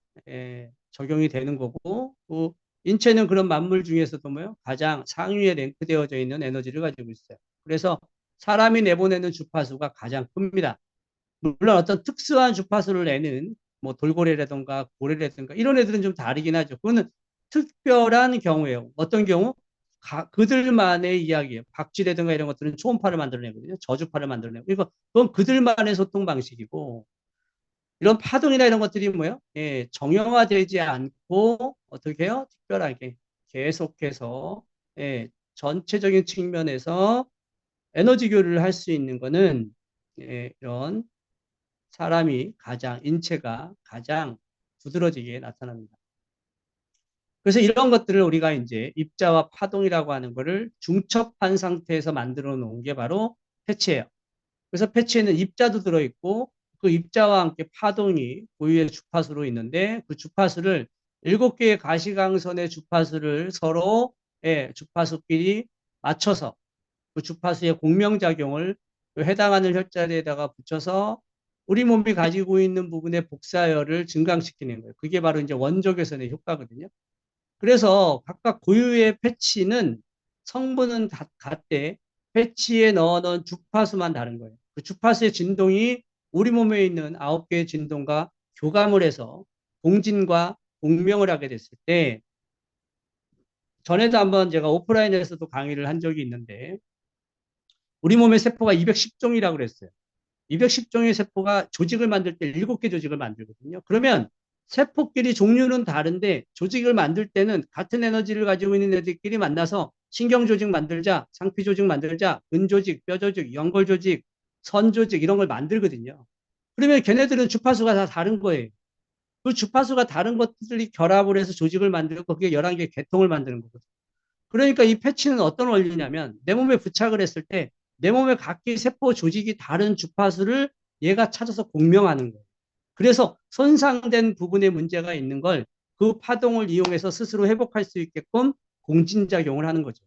적용이 되는 거고 또 인체는 그런 만물 중에서도 뭐요? 가장 상위에 랭크되어져 있는 에너지를 가지고 있어요. 그래서 사람이 내보내는 주파수가 가장 큽니다. 물론 어떤 특수한 주파수를 내는 뭐 돌고래라든가 고래라든가 이런 애들은 좀 다르긴 하죠. 그거는 특별한 경우예요. 어떤 경우? 그들만의 이야기예요. 박쥐라든가 이런 것들은 초음파를 만들어내거든요. 저주파를 만들어내고. 그건 그들만의 소통 방식이고 이런 파동이나 이런 것들이 뭐예요? 정형화되지 않고 어떻게 해요? 특별하게 계속해서 전체적인 측면에서 에너지 교류를 할 수 있는 거는 이런 사람이 인체가 가장 두드러지게 나타납니다. 그래서 이런 것들을 우리가 이제 입자와 파동이라고 하는 거를 중첩한 상태에서 만들어 놓은 게 바로 패치예요. 그래서 패치에는 입자도 들어있고 그 입자와 함께 파동이 고유의 주파수로 있는데 그 주파수를 7개의 가시광선의 주파수를 서로 주파수끼리 맞춰서 그 주파수의 공명작용을 해당하는 혈자리에다가 붙여서 우리 몸이 가지고 있는 부분의 복사열을 증강시키는 거예요. 그게 바로 이제 원적외선의 효과거든요. 그래서 각각 고유의 패치는 성분은 같대 패치에 넣어놓은 주파수만 다른 거예요. 그 주파수의 진동이 우리 몸에 있는 9개의 진동과 교감을 해서 공진과 공명을 하게 됐을 때 전에도 한번 제가 오프라인에서도 강의를 한 적이 있는데 우리 몸의 세포가 210종이라고 그랬어요. 210종의 세포가 조직을 만들 때 7개 조직을 만들거든요. 그러면 세포끼리 종류는 다른데 조직을 만들 때는 같은 에너지를 가지고 있는 애들끼리 만나서 신경조직 만들자, 상피조직 만들자, 근조직, 뼈조직, 연골조직, 선조직 이런 걸 만들거든요. 그러면 걔네들은 주파수가 다 다른 거예요. 그 주파수가 다른 것들이 결합을 해서 조직을 만들고 그게 11개 계통을 만드는 거거든요. 그러니까 이 패치는 어떤 원리냐면 내 몸에 부착을 했을 때 내 몸의 각기 세포 조직이 다른 주파수를 얘가 찾아서 공명하는 거예요. 그래서 손상된 부분에 문제가 있는 걸 그 파동을 이용해서 스스로 회복할 수 있게끔 공진작용을 하는 거죠.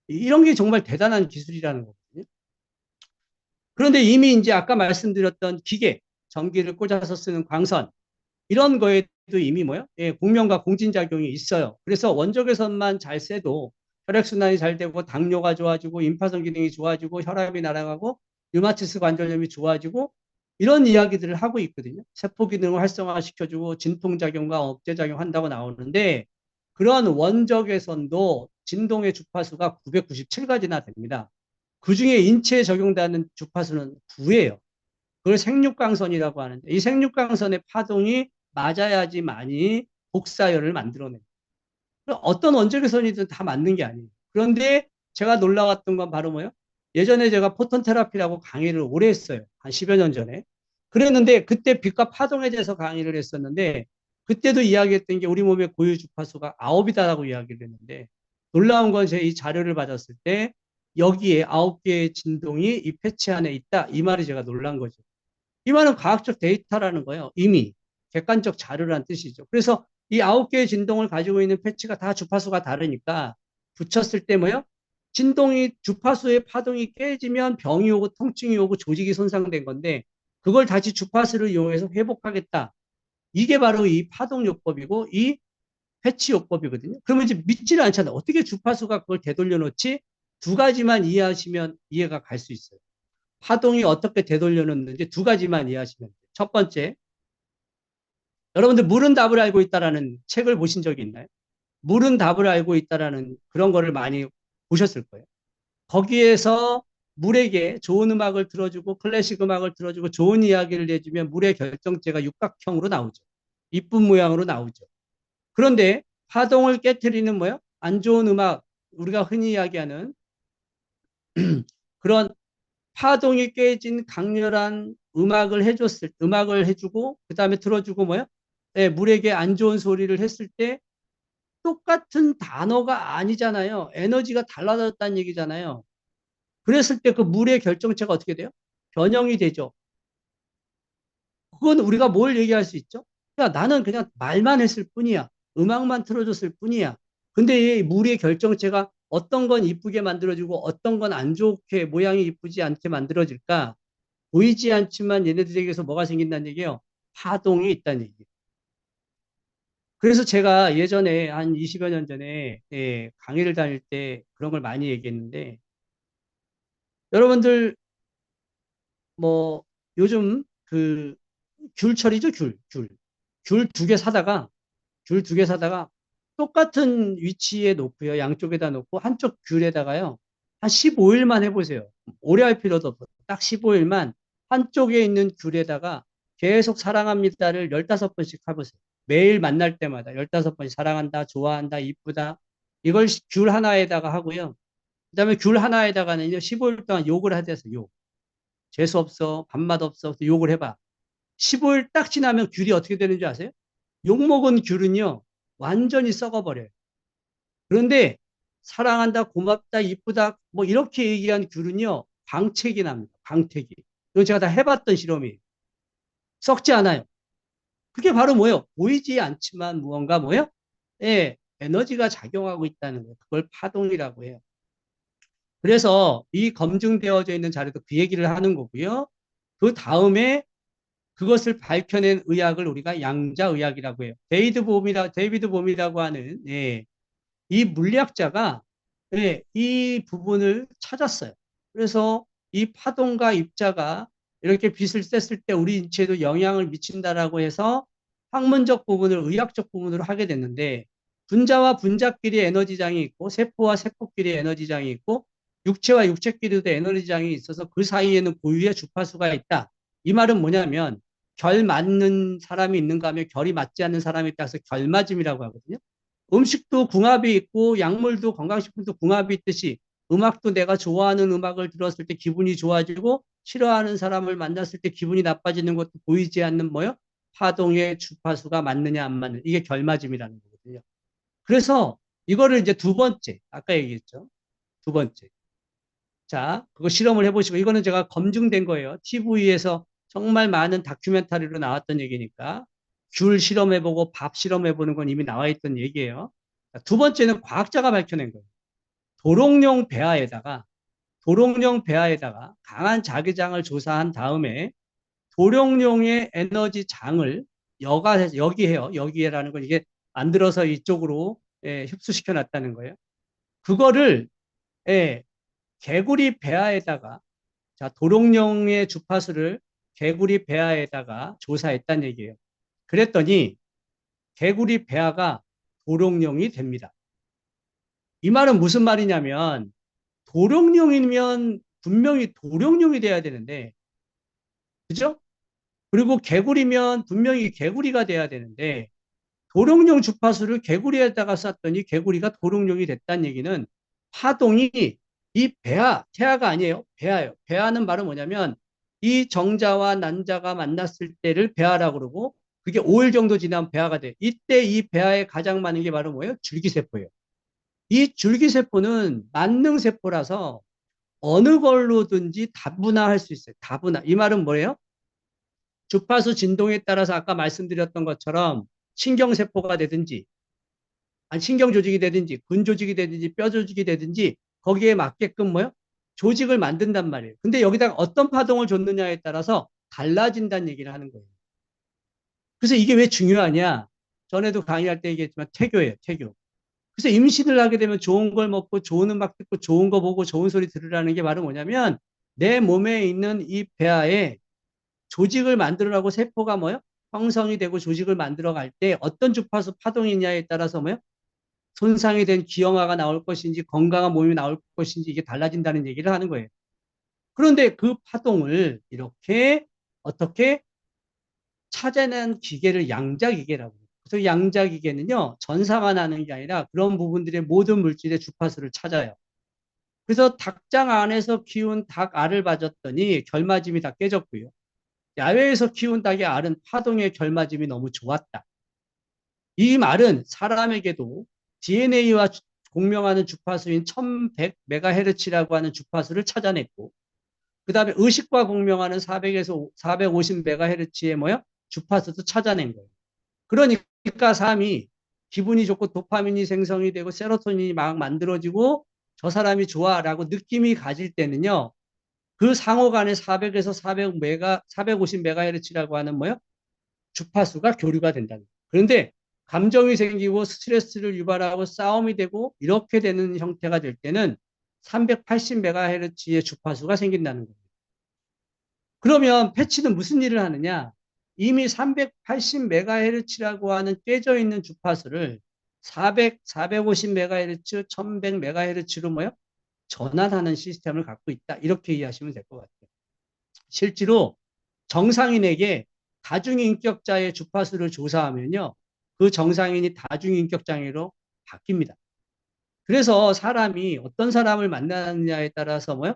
이런 게 정말 대단한 기술이라는 거거든요. 그런데 이미 이제 아까 말씀드렸던 기계, 전기를 꽂아서 쓰는 광선, 이런 거에도 이미 뭐요? 공명과 공진작용이 있어요. 그래서 원적외선만 잘 쐬도 혈액순환이 잘 되고 당뇨가 좋아지고 임파선 기능이 좋아지고 혈압이 날아가고 류마티스 관절염이 좋아지고 이런 이야기들을 하고 있거든요. 세포 기능을 활성화시켜주고 진통작용과 억제작용 한다고 나오는데 그런 원적외선도 진동의 주파수가 997가지나 됩니다. 그중에 인체에 적용되는 주파수는 9예요. 그걸 생육광선이라고 하는데 이 생육광선의 파동이 맞아야지만이 복사열을 만들어내요. 어떤 원적외선이든 다 맞는 게 아니에요. 그런데 제가 놀라웠던 건 바로 뭐예요? 예전에 제가 포톤 테라피라고 강의를 오래 했어요. 한 10여 년 전에. 그랬는데 그때 빛과 파동에 대해서 강의를 했었는데 그때도 이야기했던 게 우리 몸의 고유 주파수가 9이다라고 이야기를 했는데 놀라운 건 제 이 자료를 받았을 때 여기에 9개의 진동이 이 패치 안에 있다. 이 말이 제가 놀란 거죠. 이 말은 과학적 데이터라는 거예요. 이미 객관적 자료라는 뜻이죠. 그래서 이 9개의 진동을 가지고 있는 패치가 다 주파수가 다르니까 붙였을 때 뭐요? 진동이 주파수의 파동이 깨지면 병이 오고 통증이 오고 조직이 손상된 건데 그걸 다시 주파수를 이용해서 회복하겠다. 이게 바로 이 파동요법이고 이 패치요법이거든요. 그러면 이제 믿지를 않잖아요. 어떻게 주파수가 그걸 되돌려 놓지? 두 가지만 이해하시면 이해가 갈 수 있어요. 파동이 어떻게 되돌려 놓는지 두 가지만 이해하시면 돼요. 첫 번째, 여러분들 물은 답을 알고 있다라는 책을 보신 적이 있나요? 물은 답을 알고 있다라는 그런 거를 많이 보셨을 거예요. 거기에서 물에게 좋은 음악을 들어주고 클래식 음악을 들어주고 좋은 이야기를 해주면 물의 결정체가 육각형으로 나오죠. 이쁜 모양으로 나오죠. 그런데 파동을 깨뜨리는 뭐요? 안 좋은 음악, 우리가 흔히 이야기하는 그런 파동이 깨진 강렬한 음악을 해주고 그 다음에 들어주고 뭐요? 물에게 안 좋은 소리를 했을 때 똑같은 단어가 아니잖아요. 에너지가 달라졌다는 얘기잖아요. 그랬을 때 그 물의 결정체가 어떻게 돼요? 변형이 되죠. 그건 우리가 뭘 얘기할 수 있죠? 야, 나는 그냥 말만 했을 뿐이야. 음악만 틀어줬을 뿐이야. 근데 이 무리의 결정체가 어떤 건 이쁘게 만들어지고 어떤 건 안 좋게 모양이 이쁘지 않게 만들어질까? 보이지 않지만 얘네들에게서 뭐가 생긴다는 얘기예요? 파동이 있다는 얘기예요. 그래서 제가 예전에 한 20여 년 전에 강의를 다닐 때 그런 걸 많이 얘기했는데 여러분들 뭐 요즘 그 귤철이죠, 귤, 귤. 귤 두 개 사다가 귤 두 개 사다가 똑같은 위치에 놓고요. 양쪽에다 놓고 한쪽 귤에다가요. 한 15일만 해보세요. 오래 할 필요도 없고 딱 15일만 한쪽에 있는 귤에다가 계속 사랑합니다를 15번씩 해보세요. 매일 만날 때마다 15번씩 사랑한다, 좋아한다, 이쁘다. 이걸 귤 하나에다가 하고요. 그다음에 귤 하나에다가는요. 15일 동안 욕을 하대서 욕. 재수 없어, 밥맛 없어, 욕을 해봐. 15일 딱 지나면 귤이 어떻게 되는 줄 아세요? 욕먹은 귤은요, 완전히 썩어버려요. 그런데 사랑한다, 고맙다, 이쁘다, 뭐 이렇게 얘기한 귤은요, 광택이 납니다. 광택이. 이건 제가 다 해봤던 실험이에요. 썩지 않아요. 그게 바로 뭐예요? 보이지 않지만 무언가 뭐예요? 예, 에너지가 작용하고 있다는 거예요. 그걸 파동이라고 해요. 그래서 이 검증되어져 있는 자료도 그 얘기를 하는 거고요. 그 다음에 그것을 밝혀낸 의학을 우리가 양자의학이라고 해요. 데이비드 봄이라고 하는 이 물리학자가 이 부분을 찾았어요. 그래서 이 파동과 입자가 이렇게 빛을 쐈을 때 우리 인체에도 영향을 미친다라고 해서 학문적 부분을 의학적 부분으로 하게 됐는데 분자와 분자끼리 에너지장이 있고 세포와 세포끼리 에너지장이 있고 육체와 육체끼리도 에너지장이 있어서 그 사이에는 고유의 주파수가 있다. 이 말은 뭐냐면 결 맞는 사람이 있는가 하면 결이 맞지 않는 사람이 있다 해서 결맞음이라고 하거든요. 음식도 궁합이 있고 약물도 건강식품도 궁합이 있듯이 음악도 내가 좋아하는 음악을 들었을 때 기분이 좋아지고 싫어하는 사람을 만났을 때 기분이 나빠지는 것도 보이지 않는 뭐요? 파동의 주파수가 맞느냐 안 맞느냐 이게 결맞음이라는 거거든요. 그래서 이거를 이제 두 번째 아까 얘기했죠. 두 번째. 자, 그거 실험을 해보시고 이거는 제가 검증된 거예요. TV에서 정말 많은 다큐멘터리로 나왔던 얘기니까 귤 실험해보고 밥 실험해보는 건 이미 나와 있던 얘기예요. 자, 두 번째는 과학자가 밝혀낸 거예요. 도롱뇽 배아에다가 강한 자기장을 조사한 다음에 도롱뇽의 에너지 장을 여기해요. 여기해라는 건 이게 만들어서 이쪽으로 흡수시켜 놨다는 거예요. 그거를 예, 개구리 배아에다가 자, 도롱뇽의 주파수를 개구리 배아에다가 조사했다는 얘기예요. 그랬더니 개구리 배아가 도롱뇽이 됩니다. 이 말은 무슨 말이냐면 도롱뇽이면 분명히 도롱뇽이 돼야 되는데 그죠? 그리고 개구리면 분명히 개구리가 돼야 되는데 도롱뇽 주파수를 개구리에다가 쐈더니 개구리가 도롱뇽이 됐다는 얘기는 파동이 이 태아가 아니에요. 배아예요. 배아는 말은 뭐냐면 이 정자와 난자가 만났을 때를 배아라고 그러고 그게 5일 정도 지나면 배아가 돼. 이때 이 배아에 가장 많은 게 바로 뭐예요? 줄기세포예요. 이 줄기세포는 만능세포라서 어느 걸로든지 다분화할 수 있어요. 다분화. 이 말은 뭐예요? 주파수 진동에 따라서 아까 말씀드렸던 것처럼 신경세포가 되든지 아니, 신경조직이 되든지 근조직이 되든지 뼈조직이 되든지 거기에 맞게끔 뭐요? 조직을 만든단 말이에요. 근데 여기다가 어떤 파동을 줬느냐에 따라서 달라진다는 얘기를 하는 거예요. 그래서 이게 왜 중요하냐? 전에도 강의할 때 얘기했지만 태교예요, 태교. 그래서 임신을 하게 되면 좋은 걸 먹고 좋은 음악 듣고 좋은 거 보고 좋은 소리 들으라는 게 바로 뭐냐면 내 몸에 있는 이 배아에 조직을 만들어라고 세포가 뭐요? 형성이 되고 조직을 만들어 갈 때 어떤 주파수 파동이냐에 따라서 뭐요? 손상이 된 기형아가 나올 것인지 건강한 몸이 나올 것인지 이게 달라진다는 얘기를 하는 거예요. 그런데 그 파동을 이렇게 어떻게 찾아낸 기계를 양자기계라고 해요. 그래서 양자기계는요, 전사가 나는 게 아니라 그런 부분들의 모든 물질의 주파수를 찾아요. 그래서 닭장 안에서 키운 닭 알을 봐줬더니 결맞음이 다 깨졌고요. 야외에서 키운 닭의 알은 파동의 결맞음이 너무 좋았다. 이 말은 사람에게도 DNA와 공명하는 주파수인 1100MHz라고 하는 주파수를 찾아냈고, 그 다음에 의식과 공명하는 400에서 450MHz의 뭐야? 주파수도 찾아낸 거예요. 그러니까 삶이 기분이 좋고 도파민이 생성이 되고 세로토닌이 막 만들어지고 저 사람이 좋아라고 느낌이 가질 때는요. 그 상호간에 400에서 450메가헤르츠라고 하는 뭐요? 주파수가 교류가 된다는 거예요. 그런데 감정이 생기고 스트레스를 유발하고 싸움이 되고 이렇게 되는 형태가 될 때는 380메가헤르츠의 주파수가 생긴다는 거예요. 그러면 패치는 무슨 일을 하느냐? 이미 380메가헤르츠라고 하는 꿰져 있는 주파수를 400, 450메가헤르츠, 1100메가헤르츠로 뭐요? 전환하는 시스템을 갖고 있다. 이렇게 이해하시면 될 것 같아요. 실제로 정상인에게 다중인격자의 주파수를 조사하면요. 그 정상인이 다중인격장애로 바뀝니다. 그래서 사람이 어떤 사람을 만나느냐에 따라서 뭐요?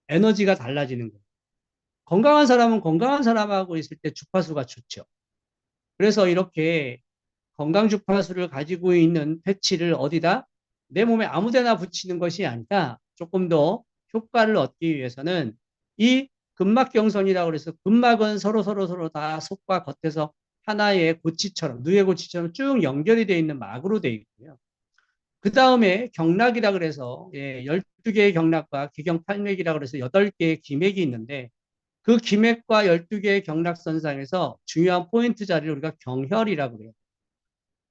에너지가 달라지는 거예요. 건강한 사람은 건강한 사람하고 있을 때 주파수가 좋죠. 그래서 이렇게 건강 주파수를 가지고 있는 패치를 어디다? 내 몸에 아무데나 붙이는 것이 아니라 조금 더 효과를 얻기 위해서는 이 근막경선이라고 해서 근막은 서로 다 속과 겉에서 하나의 고치처럼, 누에 고치처럼 쭉 연결이 되어 있는 막으로 되어 있고요. 그 다음에 경락이라 그래서 12개의 경락과 기경팔맥이라 그래서 8개의 기맥이 있는데 그 기맥과 12개의 경락선상에서 중요한 포인트 자리를 우리가 경혈이라고 그래요.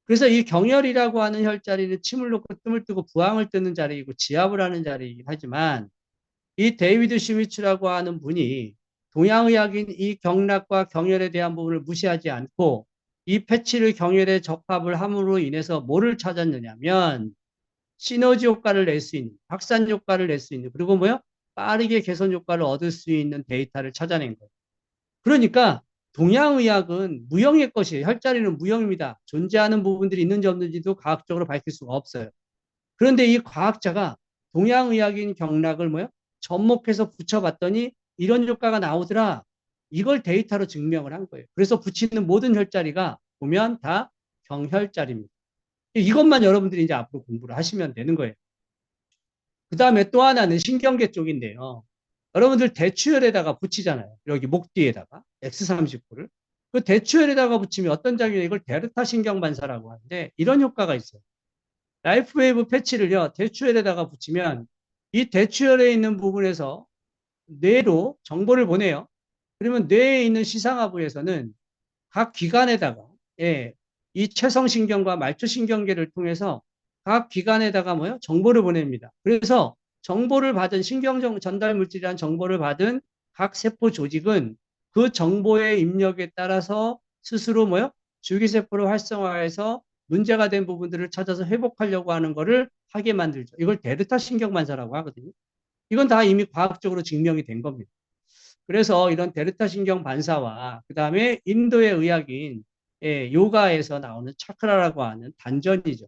그래서 이 경혈이라고 하는 혈자리는 침을 놓고 뜸을 뜨고 부항을 뜨는 자리이고 지압을 하는 자리이긴 하지만 이 데이비드 슈미츠라고 하는 분이 동양의학인 이 경락과 경혈에 대한 부분을 무시하지 않고 이 패치를 경혈에 적합을 함으로 인해서 뭐를 찾았느냐면 시너지 효과를 낼 수 있는, 확산 효과를 낼 수 있는, 그리고 뭐요? 빠르게 개선 효과를 얻을 수 있는 데이터를 찾아낸 거예요. 그러니까 동양의학은 무형의 것이에요. 혈자리는 무형입니다. 존재하는 부분들이 있는지 없는지도 과학적으로 밝힐 수가 없어요. 그런데 이 과학자가 동양의학인 경락을 뭐요? 접목해서 붙여봤더니 이런 효과가 나오더라. 이걸 데이터로 증명을 한 거예요. 그래서 붙이는 모든 혈자리가 보면 다 경혈자리입니다. 이것만 여러분들이 이제 앞으로 공부를 하시면 되는 거예요. 그 다음에 또 하나는 신경계 쪽인데요. 여러분들 대추혈에다가 붙이잖아요. 여기 목 뒤에다가 X39를. 그 대추혈에다가 붙이면 어떤 작용이 이걸 데르타 신경 반사라고 하는데 이런 효과가 있어요. 라이프웨이브 패치를요. 대추혈에다가 붙이면 이 대추혈에 있는 부분에서 뇌로 정보를 보내요. 그러면 뇌에 있는 시상하부에서는 각 기관에다가 이 체성신경과 말초신경계를 통해서 각 기관에다가 뭐요? 정보를 보냅니다. 그래서 정보를 받은 신경 전달 물질이라는 정보를 받은 각 세포 조직은 그 정보의 입력에 따라서 스스로 뭐요? 줄기세포를 활성화해서 문제가 된 부분들을 찾아서 회복하려고 하는 것을 하게 만들죠. 이걸 데르타 신경반사라고 하거든요. 이건 다 이미 과학적으로 증명이 된 겁니다. 그래서 이런 데르타 신경 반사와 그 다음에 인도의 의학인 요가에서 나오는 차크라라고 하는 단전이죠.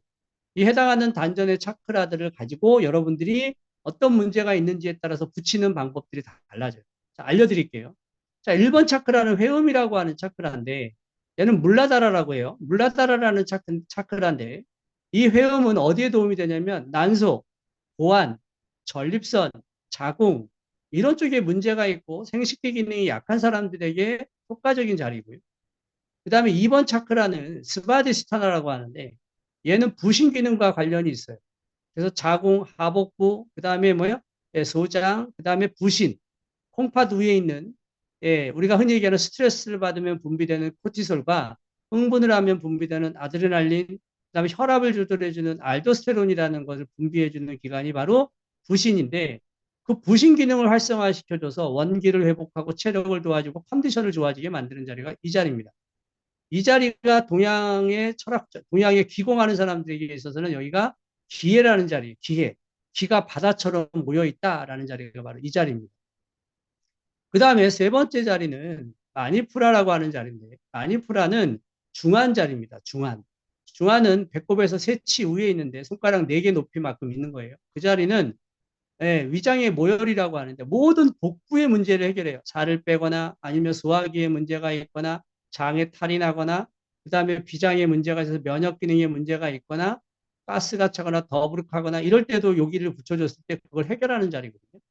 이 해당하는 단전의 차크라들을 가지고 여러분들이 어떤 문제가 있는지에 따라서 붙이는 방법들이 다 달라져요. 자, 알려드릴게요. 자, 1번 차크라는 회음이라고 하는 차크라인데 얘는 물라다라라고 해요. 물라다라라는 차크라인데 이 회음은 어디에 도움이 되냐면 난소, 보안, 전립선, 자궁 이런 쪽에 문제가 있고 생식기 기능이 약한 사람들에게 효과적인 자리고요. 그 다음에 2번 차크라는 스바디스타나라고 하는데 얘는 부신 기능과 관련이 있어요. 그래서 자궁, 하복부, 그 다음에 뭐요? 소장, 그 다음에 부신, 콩팥 위에 있는 우리가 흔히 얘기하는 스트레스를 받으면 분비되는 코티솔과 흥분을 하면 분비되는 아드레날린, 그다음에 혈압을 조절해주는 알도스테론이라는 것을 분비해주는 기관이 바로 부신인데 그 부신 기능을 활성화시켜줘서 원기를 회복하고 체력을 도와주고 컨디션을 좋아지게 만드는 자리가 이 자리입니다. 이 자리가 동양의 철학자, 동양의 기공하는 사람들에게 있어서는 여기가 기회라는 자리, 기회, 기가 바다처럼 모여있다라는 자리가 바로 이 자리입니다. 그 다음에 세 번째 자리는 마니프라라고 하는 자리인데 마니프라는 중안 자리입니다. 중안. 중안은 배꼽에서 세치 위에 있는데 손가락 4개 높이만큼 있는 거예요. 그 자리는 위장의 모혈이라고 하는데 모든 복부의 문제를 해결해요. 살을 빼거나 아니면 소화기에 문제가 있거나 장에 탈이 나거나 그 다음에 비장에 문제가 있어서 면역 기능에 문제가 있거나 가스가 차거나 더부룩하거나 이럴 때도 여기를 붙여줬을 때 그걸 해결하는 자리거든요.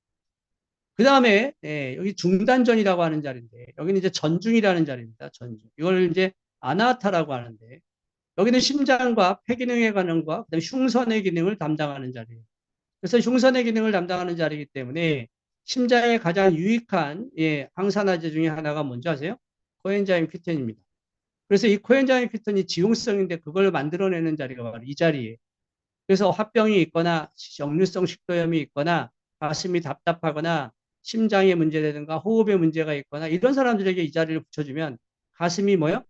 그 다음에 여기 중단전이라고 하는 자리인데 여기는 이제 전중이라는 자리입니다. 전중. 이걸 이제 아나타라고 하는데 여기는 심장과 폐기능의 기능과 그다음에 흉선의 기능을 담당하는 자리예요. 그래서 흉선의 기능을 담당하는 자리이기 때문에 심장에 가장 유익한 항산화제 중에 하나가 뭔지 아세요? 코엔자임 Q10입니다. 그래서 이 코엔자임 Q10이 지용성인데 그걸 만들어내는 자리가 바로 이 자리예요. 그래서 화병이 있거나 역류성 식도염이 있거나 가슴이 답답하거나 심장에 문제라든가 호흡에 문제가 있거나 이런 사람들에게 이 자리를 붙여주면 가슴이 뭐요?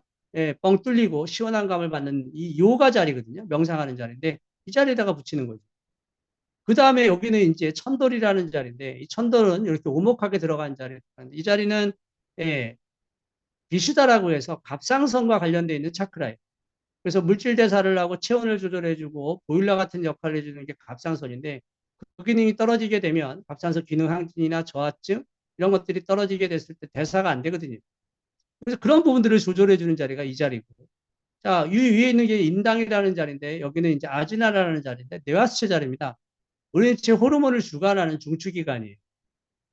뻥 뚫리고 시원한 감을 받는 이 요가 자리거든요. 명상하는 자리인데 이 자리에다가 붙이는 거죠. 그 다음에 여기는 이제 천돌이라는 자리인데 이 천돌은 이렇게 오목하게 들어간 자리. 이 자리는 비슈다라고 해서 갑상선과 관련되어 있는 차크라예요. 그래서 물질 대사를 하고 체온을 조절해주고 보일러 같은 역할을 해주는 게 갑상선인데 그 기능이 떨어지게 되면 갑상선 기능 항진이나 저하증 이런 것들이 떨어지게 됐을 때 대사가 안 되거든요. 그래서 그런 부분들을 조절해주는 자리가 이 자리고. 자, 이 위에 있는 게 인당이라는 자리인데 여기는 이제 아지나라는 자리인데 뇌하수체 자리입니다. 우리체 호르몬을 주관하는 중추기관이에요.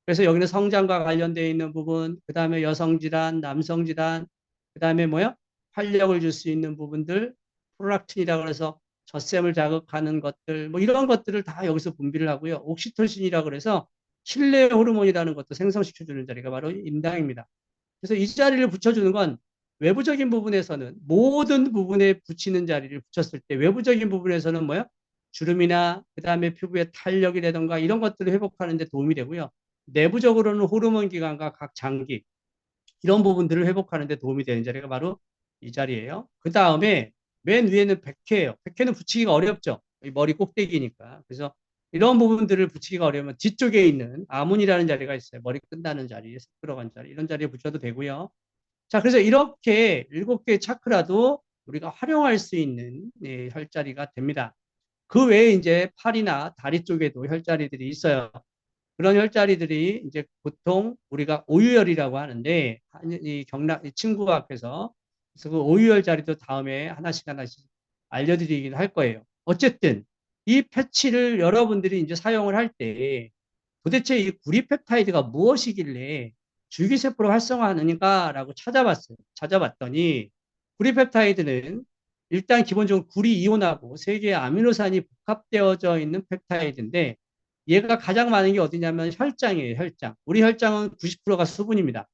그래서 여기는 성장과 관련되어 있는 부분, 그 다음에 여성질환, 남성질환, 그 다음에 뭐요? 활력을 줄 수 있는 부분들, 프롤락틴이라고 해서 젖샘을 자극하는 것들, 뭐 이런 것들을 다 여기서 분비를 하고요. 옥시토신이라고 해서 신뢰 호르몬이라는 것도 생성시켜주는 자리가 바로 임당입니다. 그래서 이 자리를 붙여주는 건 외부적인 부분에서는 모든 부분에 붙이는 자리를 붙였을 때 외부적인 부분에서는 뭐요? 주름이나 그 다음에 피부의 탄력이라든가 이런 것들을 회복하는 데 도움이 되고요. 내부적으로는 호르몬 기관과 각 장기 이런 부분들을 회복하는 데 도움이 되는 자리가 바로 이 자리예요. 그 다음에 맨 위에는 백회예요. 백회는 붙이기가 어렵죠. 머리 꼭대기니까. 그래서 이런 부분들을 붙이기가 어려우면 뒤쪽에 있는 아문이라는 자리가 있어요. 머리 끝나는 자리에 색 들어간 자리 이런 자리에 붙여도 되고요. 자, 그래서 이렇게 7개의 차크라도 우리가 활용할 수 있는 혈자리가 됩니다. 그 외에 이제 팔이나 다리 쪽에도 혈자리들이 있어요. 그런 혈자리들이 이제 보통 우리가 오유혈이라고 하는데 이 경락 이 친구 앞에서 그래서 그 오유혈 자리도 다음에 하나씩 하나씩 알려드리긴 할 거예요. 어쨌든 이 패치를 여러분들이 이제 사용을 할 때 도대체 이 구리펩타이드가 무엇이길래 줄기세포를 활성화하는가라고 찾아봤어요. 찾아봤더니 구리펩타이드는 일단 기본적으로 구리 이온하고 세 개의 아미노산이 복합되어져 있는 펩타이드인데 얘가 가장 많은 게 어디냐면 혈장이에요. 혈장. 우리 혈장은 90%가 수분입니다.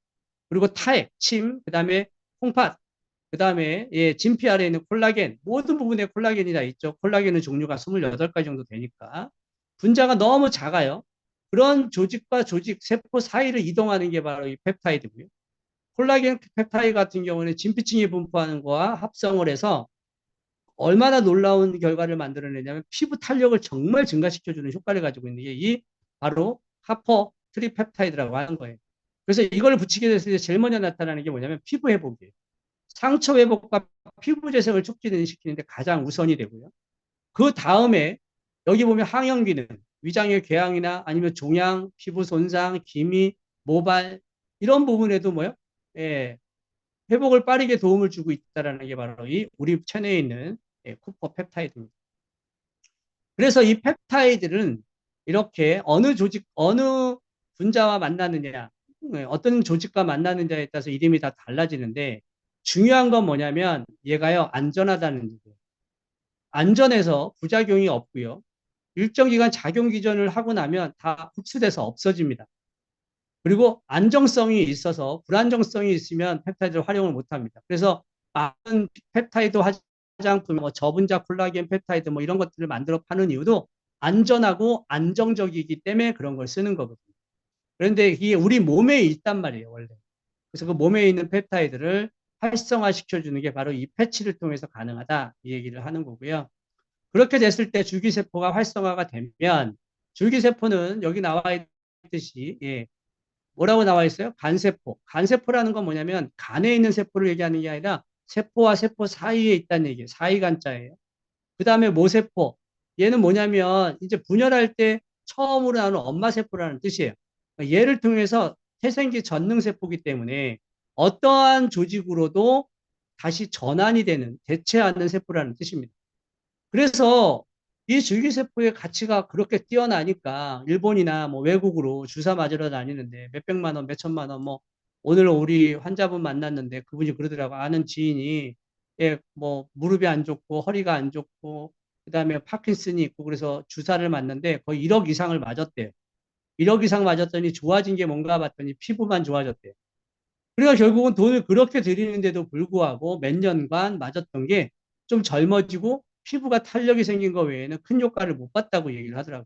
그리고 타액, 침, 그 다음에 콩팥, 그 다음에 진피 아래에 있는 콜라겐, 모든 부분에 콜라겐이 다 있죠. 콜라겐의 종류가 28가지 정도 되니까. 분자가 너무 작아요. 그런 조직과 조직, 세포 사이를 이동하는 게 바로 이 펩타이드고요. 콜라겐 펩타이드 같은 경우는 진피층이 분포하는 거와 합성을 해서 얼마나 놀라운 결과를 만들어내냐면 피부 탄력을 정말 증가시켜주는 효과를 가지고 있는 게 이 바로 하퍼 트리펩타이드라고 하는 거예요. 그래서 이걸 붙이게 됐을 때 제일 먼저 나타나는 게 뭐냐면 피부 회복이에요. 상처 회복과 피부 재생을 촉진시키는데 가장 우선이 되고요. 그 다음에 여기 보면 항형 기능, 위장의 궤양이나 아니면 종양, 피부 손상, 기미, 모발 이런 부분에도 뭐요? 예, 회복을 빠르게 도움을 주고 있다는 게 바로 이 우리 체내에 있는 쿠퍼 펩타이드입니다. 그래서 이 펩타이드는 이렇게 어느 조직, 어느 분자와 만나느냐, 어떤 조직과 만나느냐에 따라서 이름이 다 달라지는데 중요한 건 뭐냐면 얘가요, 안전하다는 얘기예요. 안전해서 부작용이 없고요. 일정 기간 작용 기전을 하고 나면 다 흡수돼서 없어집니다. 그리고 안정성이 있어서 불안정성이 있으면 펩타이드를 활용을 못합니다. 그래서 많은 펩타이드 화장품, 뭐 저분자 콜라겐 펩타이드 뭐 이런 것들을 만들어 파는 이유도 안전하고 안정적이기 때문에 그런 걸 쓰는 거거든요. 그런데 이게 우리 몸에 있단 말이에요, 원래. 그래서 그 몸에 있는 펩타이드를 활성화시켜주는 게 바로 이 패치를 통해서 가능하다 이 얘기를 하는 거고요. 그렇게 됐을 때 줄기세포가 활성화가 되면 줄기세포는 여기 나와 있듯이 뭐라고 나와 있어요? 간세포. 간세포라는 건 뭐냐면 간에 있는 세포를 얘기하는 게 아니라 세포와 세포 사이에 있다는 얘기예요. 사이간자예요. 그 다음에 모세포. 얘는 뭐냐면 이제 분열할 때 처음으로 나오는 엄마세포라는 뜻이에요. 얘를 통해서 태생기 전능세포이기 때문에 어떠한 조직으로도 다시 전환이 되는 대체하는 세포라는 뜻입니다. 그래서 이 줄기세포의 가치가 그렇게 뛰어나니까 일본이나 뭐 외국으로 주사 맞으러 다니는데 몇백만 원, 몇천만 원, 뭐 오늘 우리 환자분 만났는데 그분이 그러더라고. 아는 지인이 예, 뭐 무릎이 안 좋고 허리가 안 좋고 그다음에 파킨슨이 있고 그래서 주사를 맞는데 거의 1억 이상을 맞았대요. 1억 이상 맞았더니 좋아진 게 뭔가 봤더니 피부만 좋아졌대요. 그러니까 결국은 돈을 그렇게 들이는데도 불구하고 몇 년간 맞았던 게 좀 젊어지고 피부가 탄력이 생긴 거 외에는 큰 효과를 못 봤다고 얘기를 하더라고요.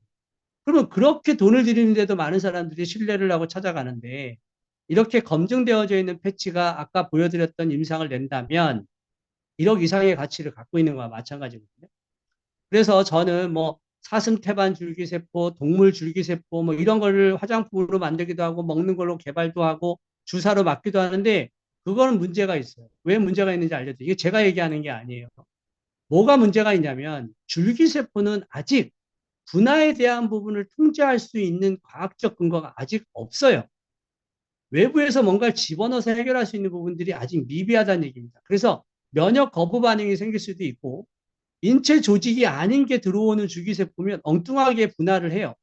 그러면 그렇게 돈을 들이는데도 많은 사람들이 신뢰를 하고 찾아가는데 이렇게 검증되어져 있는 패치가 아까 보여드렸던 임상을 낸다면 1억 이상의 가치를 갖고 있는 거와 마찬가지거든요. 그래서 저는 뭐 사슴 태반 줄기세포, 동물 줄기세포 뭐 이런 거를 화장품으로 만들기도 하고 먹는 걸로 개발도 하고 주사로 맞기도 하는데 그거는 문제가 있어요. 왜 문제가 있는지 알려드릴게요. 이게 제가 얘기하는 게 아니에요. 뭐가 문제가 있냐면 줄기세포는 아직 분화에 대한 부분을 통제할 수 있는 과학적 근거가 아직 없어요. 외부에서 뭔가를 집어넣어서 해결할 수 있는 부분들이 아직 미비하다는 얘기입니다. 그래서 면역 거부 반응이 생길 수도 있고 인체 조직이 아닌 게 들어오는 줄기세포면 엉뚱하게 분할을 해요.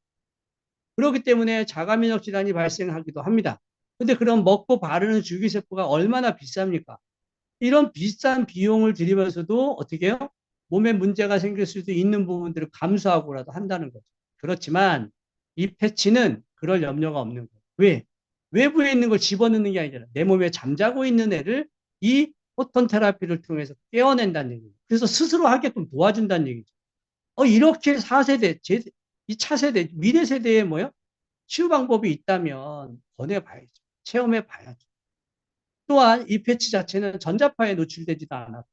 그렇기 때문에 자가면역 질환이 발생하기도 합니다. 근데 그럼 먹고 바르는 줄기세포가 얼마나 비쌉니까? 이런 비싼 비용을 들이면서도 어떻게 해요? 몸에 문제가 생길 수도 있는 부분들을 감수하고라도 한다는 거죠. 그렇지만 이 패치는 그럴 염려가 없는 거예요. 왜? 외부에 있는 걸 집어넣는 게 아니잖아. 내 몸에 잠자고 있는 애를 이 포톤 테라피를 통해서 깨어낸다는 얘기예요. 그래서 스스로 하게끔 도와준다는 얘기죠. 이렇게 4세대, 이 차세대, 미래 세대에 뭐요? 치유 방법이 있다면 권해봐야죠. 체험해봐야죠. 또한 이 패치 자체는 전자파에 노출되지도 않았고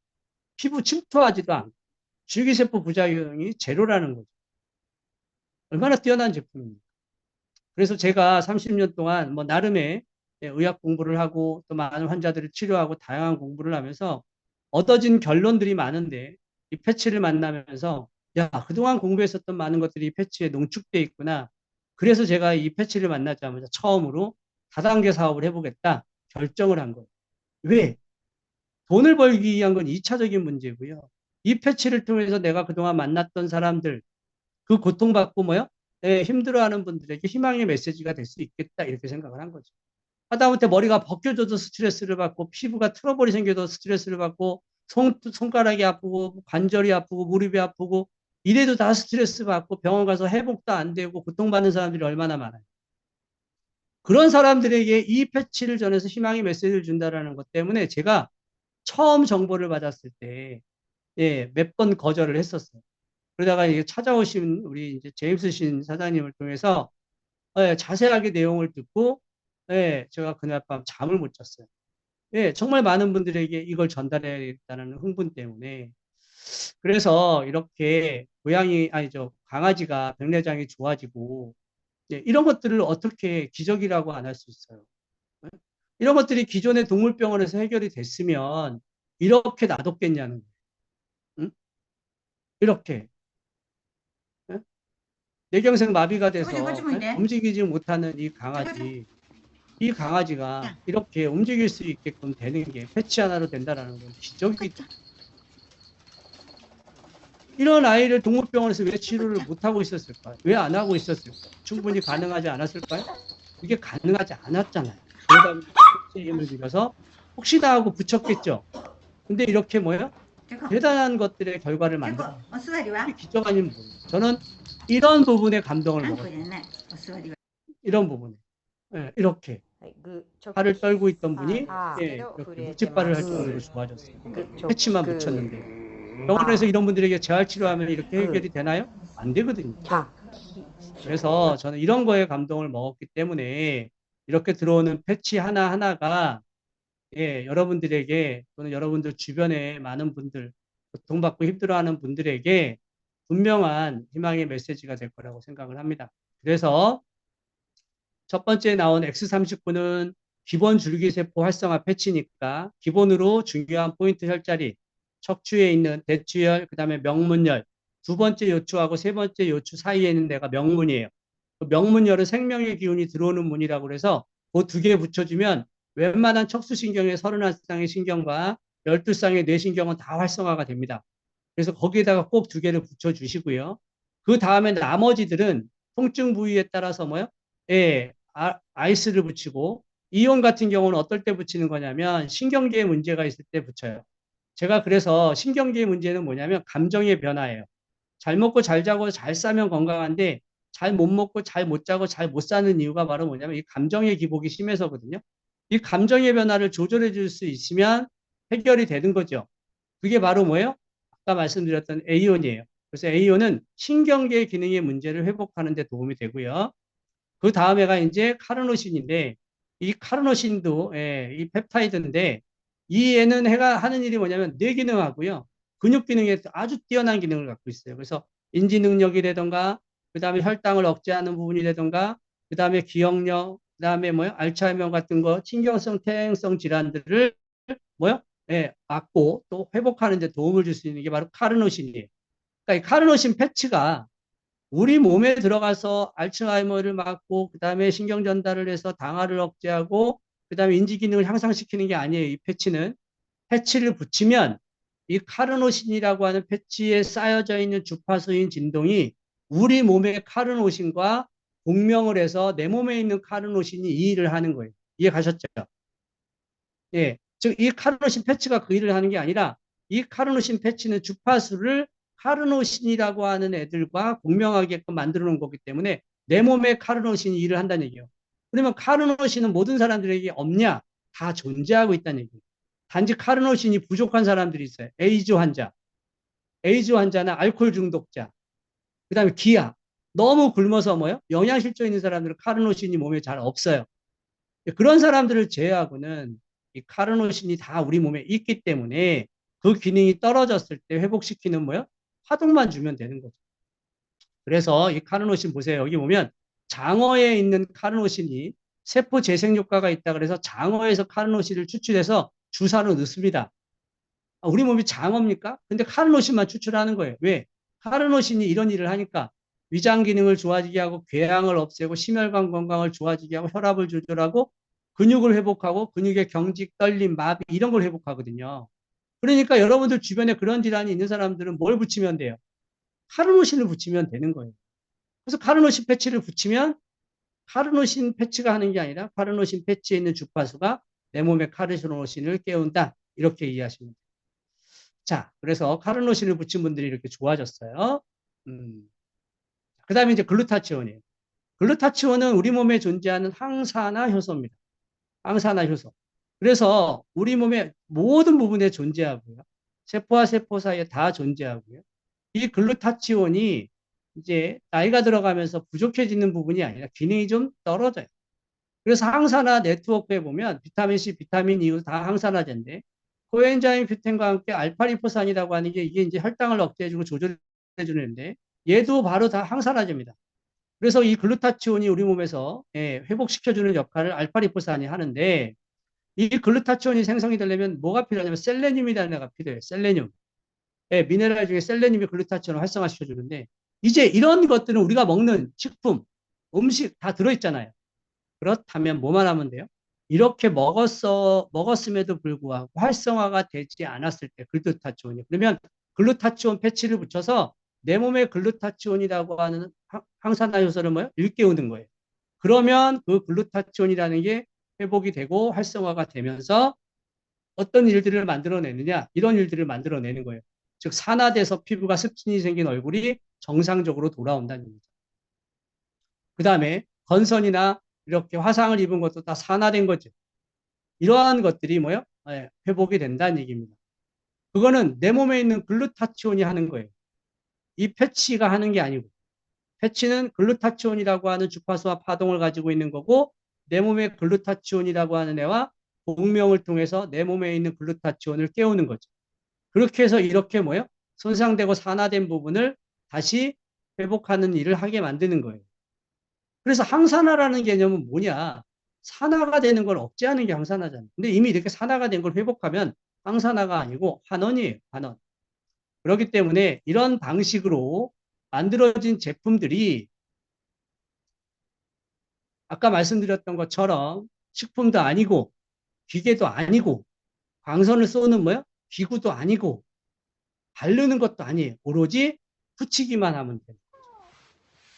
피부 침투하지도 않고 줄기세포 부작용이 제로라는 거죠. 얼마나 뛰어난 제품입니까? 그래서 제가 30년 동안 뭐 나름의 의학 공부를 하고 또 많은 환자들을 치료하고 다양한 공부를 하면서 얻어진 결론들이 많은데 이 패치를 만나면서 야, 그동안 공부했었던 많은 것들이 이 패치에 농축돼 있구나. 그래서 제가 이 패치를 만나자마자 처음으로 다단계 사업을 해보겠다 결정을 한 거예요. 왜? 돈을 벌기 위한 건 2차적인 문제고요. 이 패치를 통해서 내가 그동안 만났던 사람들, 그 고통받고 뭐요? 힘들어하는 분들에게 희망의 메시지가 될 수 있겠다 이렇게 생각을 한 거죠. 하다못해 머리가 벗겨져도 스트레스를 받고 피부가 트러블이 생겨도 스트레스를 받고 손가락이 아프고 관절이 아프고 무릎이 아프고 이래도 다 스트레스 받고 병원 가서 회복도 안 되고 고통받는 사람들이 얼마나 많아요. 그런 사람들에게 이 패치를 전해서 희망의 메시지를 준다라는 것 때문에 제가 처음 정보를 받았을 때 몇 번 거절을 했었어요. 그러다가 이게 찾아오신 우리 이제 제임스 신 사장님을 통해서 자세하게 내용을 듣고 제가 그날 밤 잠을 못 잤어요. 정말 많은 분들에게 이걸 전달해야겠다는 흥분 때문에 그래서 이렇게 고양이 아니죠 강아지가 백내장이 좋아지고 이런 것들을 어떻게 기적이라고 안 할 수 있어요. 예? 이런 것들이 기존의 동물병원에서 해결이 됐으면 이렇게 놔뒀겠냐는 거예요. 응? 이렇게 예? 뇌경색 마비가 돼서 움직이지 못하는 이 강아지가 이렇게 움직일 수 있게끔 되는 게 패치 하나로 된다는 건 기적이죠. 이런 아이를 동물병원에서 왜 치료를 못하고 있었을까요? 왜 안 하고 있었을까요? 충분히 가능하지 않았을까요? 그게 가능하지 않았잖아요. 그러다 보니까 패치의 힘을 빌려서 혹시나 하고 붙였겠죠. 근데 이렇게 뭐요? 대단한 것들의 결과를 만들어. 이게 기적 아닌 뭐예요? 저는 이런 부분에 감동을 먹었어요. 이런 부분에. 이렇게. 그 팔을 떨고 있던 분이 이렇게 触れて 묵직발을 ま 할 す。 정도로 좋아졌어요. 直 패치만 く 붙였는데. 병원에서 이런 분들에게 재활치료하면 이렇게 해결이 되나요? 안 되거든요. あ、그래서 저는 이런 거에 감동을 먹었기 때문에 이렇게 들어오는 패치 하나하나가 여러분들에게 또는 여러분들 주변에 많은 분들, 고통받고 힘들어하는 분들에게 분명한 희망의 메시지가 될 거라고 생각을 합니다. 그래서 첫 번째 나온 X39는 기본 줄기세포 활성화 패치니까 기본으로 중요한 포인트 혈자리, 척추에 있는 대추혈, 그 다음에 명문혈, 두 번째 요추하고 세 번째 요추 사이에 있는 데가 명문이에요. 그 명문혈은 생명의 기운이 들어오는 문이라고 그래서 그 두 개 붙여주면 웬만한 척수신경의 31쌍의 신경과 12쌍의 뇌신경은 다 활성화가 됩니다. 그래서 거기에다가 꼭 두 개를 붙여주시고요. 그 다음에 나머지들은 통증 부위에 따라서 뭐요? 아이스를 붙이고 이온 같은 경우는 어떨 때 붙이는 거냐면 신경계에 문제가 있을 때 붙여요. 제가 그래서 신경계의 문제는 뭐냐면 감정의 변화예요. 잘 먹고 잘 자고 잘 싸면 건강한데 잘 못 먹고 잘 못 자고 잘 못 사는 이유가 바로 뭐냐면 이 감정의 기복이 심해서거든요. 이 감정의 변화를 조절해 줄 수 있으면 해결이 되는 거죠. 그게 바로 뭐예요? 아까 말씀드렸던 A온이에요. 그래서 A온은 신경계 기능의 문제를 회복하는 데 도움이 되고요. 그 다음에가 이제 카르노신인데 이 카르노신도 이 펩타이드인데 이 애는 해가 하는 일이 뭐냐면 뇌 기능하고요. 근육 기능에 아주 뛰어난 기능을 갖고 있어요. 그래서 인지 능력이라든가 그다음에 혈당을 억제하는 부분이라든가 그다음에 기억력 그다음에 뭐요? 알츠하이머 같은 거 신경성 퇴행성 질환들을 뭐요? 막고 또 회복하는 데 도움을 줄 수 있는 게 바로 카르노신이에요. 그러니까 이 카르노신 패치가 우리 몸에 들어가서 알츠하이머를 막고 그다음에 신경 전달을 해서 당화를 억제하고 그다음에 인지 기능을 향상시키는 게 아니에요. 이 패치는 패치를 붙이면 이 카르노신이라고 하는 패치에 쌓여져 있는 주파수인 진동이 우리 몸의 카르노신과 공명을 해서 내 몸에 있는 카르노신이 이 일을 하는 거예요. 이해 가셨죠? 예. 즉, 이 카르노신 패치가 그 일을 하는 게 아니라 이 카르노신 패치는 주파수를 카르노신이라고 하는 애들과 공명하게끔 만들어 놓은 거기 때문에 내 몸에 카르노신이 일을 한다는 얘기예요. 그러면 카르노신은 모든 사람들에게 없냐? 다 존재하고 있다는 얘기예요. 단지 카르노신이 부족한 사람들이 있어요. 에이즈 환자, 에이즈 환자나 알코올 중독자, 그 다음에 기아. 너무 굶어서 뭐요? 영양실조 있는 사람들은 카르노신이 몸에 잘 없어요. 그런 사람들을 제외하고는 이 카르노신이 다 우리 몸에 있기 때문에 그 기능이 떨어졌을 때 회복시키는 뭐요? 화동만 주면 되는 거죠. 그래서 이 카르노신 보세요. 여기 보면 장어에 있는 카르노신이 세포 재생 효과가 있다 그래서 장어에서 카르노신을 추출해서 주사로 넣습니다. 우리 몸이 장어입니까? 근데 카르노신만 추출하는 거예요. 왜? 카르노신이 이런 일을 하니까 위장 기능을 좋아지게 하고 궤양을 없애고 심혈관 건강을 좋아지게 하고 혈압을 조절하고 근육을 회복하고 근육의 경직, 떨림, 마비 이런 걸 회복하거든요. 그러니까 여러분들 주변에 그런 질환이 있는 사람들은 뭘 붙이면 돼요? 카르노신을 붙이면 되는 거예요. 그래서 카르노신 패치를 붙이면 카르노신 패치가 하는 게 아니라 카르노신 패치에 있는 주파수가 내 몸의 카르노신을 깨운다. 이렇게 이해하시면 돼요. 자, 그래서 카르노신을 붙인 분들이 이렇게 좋아졌어요. 그 다음에 이제 글루타치온이에요. 글루타치온은 우리 몸에 존재하는 항산화 효소입니다. 항산화 효소. 그래서 우리 몸의 모든 부분에 존재하고요. 세포와 세포 사이에 다 존재하고요. 이 글루타치온이 이제 나이가 들어가면서 부족해지는 부분이 아니라 기능이 좀 떨어져요. 그래서 항산화 네트워크에 보면 비타민 C, 비타민 E 다 항산화제인데 코엔자임 큐텐과 함께 알파리포산이라고 하는 게 이게 이제 혈당을 억제해주고 조절해주는데 얘도 바로 다 항산화제입니다. 그래서 이 글루타치온이 우리 몸에서 회복시켜주는 역할을 알파리포산이 하는데 이 글루타치온이 생성이 되려면 뭐가 필요하냐면 셀레늄이라는 애가 필요해요. 셀레늄. 미네랄 중에 셀레늄이 글루타치온을 활성화시켜주는데 이제 이런 것들은 우리가 먹는 식품, 음식 다 들어있잖아요. 그렇다면 뭐만 하면 돼요? 이렇게 먹었음에도 불구하고 활성화가 되지 않았을 때 글루타치온이. 그러면 글루타치온 패치를 붙여서 내 몸에 글루타치온이라고 하는 항산화 효소를 뭐요? 일깨우는 거예요. 그러면 그 글루타치온이라는 게 회복이 되고 활성화가 되면서 어떤 일들을 만들어내느냐? 이런 일들을 만들어내는 거예요. 즉, 산화돼서 피부가 습진이 생긴 얼굴이 정상적으로 돌아온다는 얘기죠. 그 다음에 건선이나 이렇게 화상을 입은 것도 다 산화된 거죠. 이러한 것들이 뭐요? 회복이 된다는 얘기입니다. 그거는 내 몸에 있는 글루타치온이 하는 거예요. 이 패치가 하는 게 아니고 패치는 글루타치온이라고 하는 주파수와 파동을 가지고 있는 거고 내 몸에 글루타치온이라고 하는 애와 공명을 통해서 내 몸에 있는 글루타치온을 깨우는 거죠. 그렇게 해서 이렇게 뭐요? 손상되고 산화된 부분을 다시 회복하는 일을 하게 만드는 거예요. 그래서 항산화라는 개념은 뭐냐? 산화가 되는 걸 억제하는 게 항산화잖아요. 근데 이미 이렇게 산화가 된 걸 회복하면 항산화가 아니고 환원이에요, 환원. 그렇기 때문에 이런 방식으로 만들어진 제품들이 아까 말씀드렸던 것처럼 식품도 아니고 기계도 아니고 광선을 쏘는 뭐야? 기구도 아니고 바르는 것도 아니에요. 오로지 붙이기만 하면 돼요.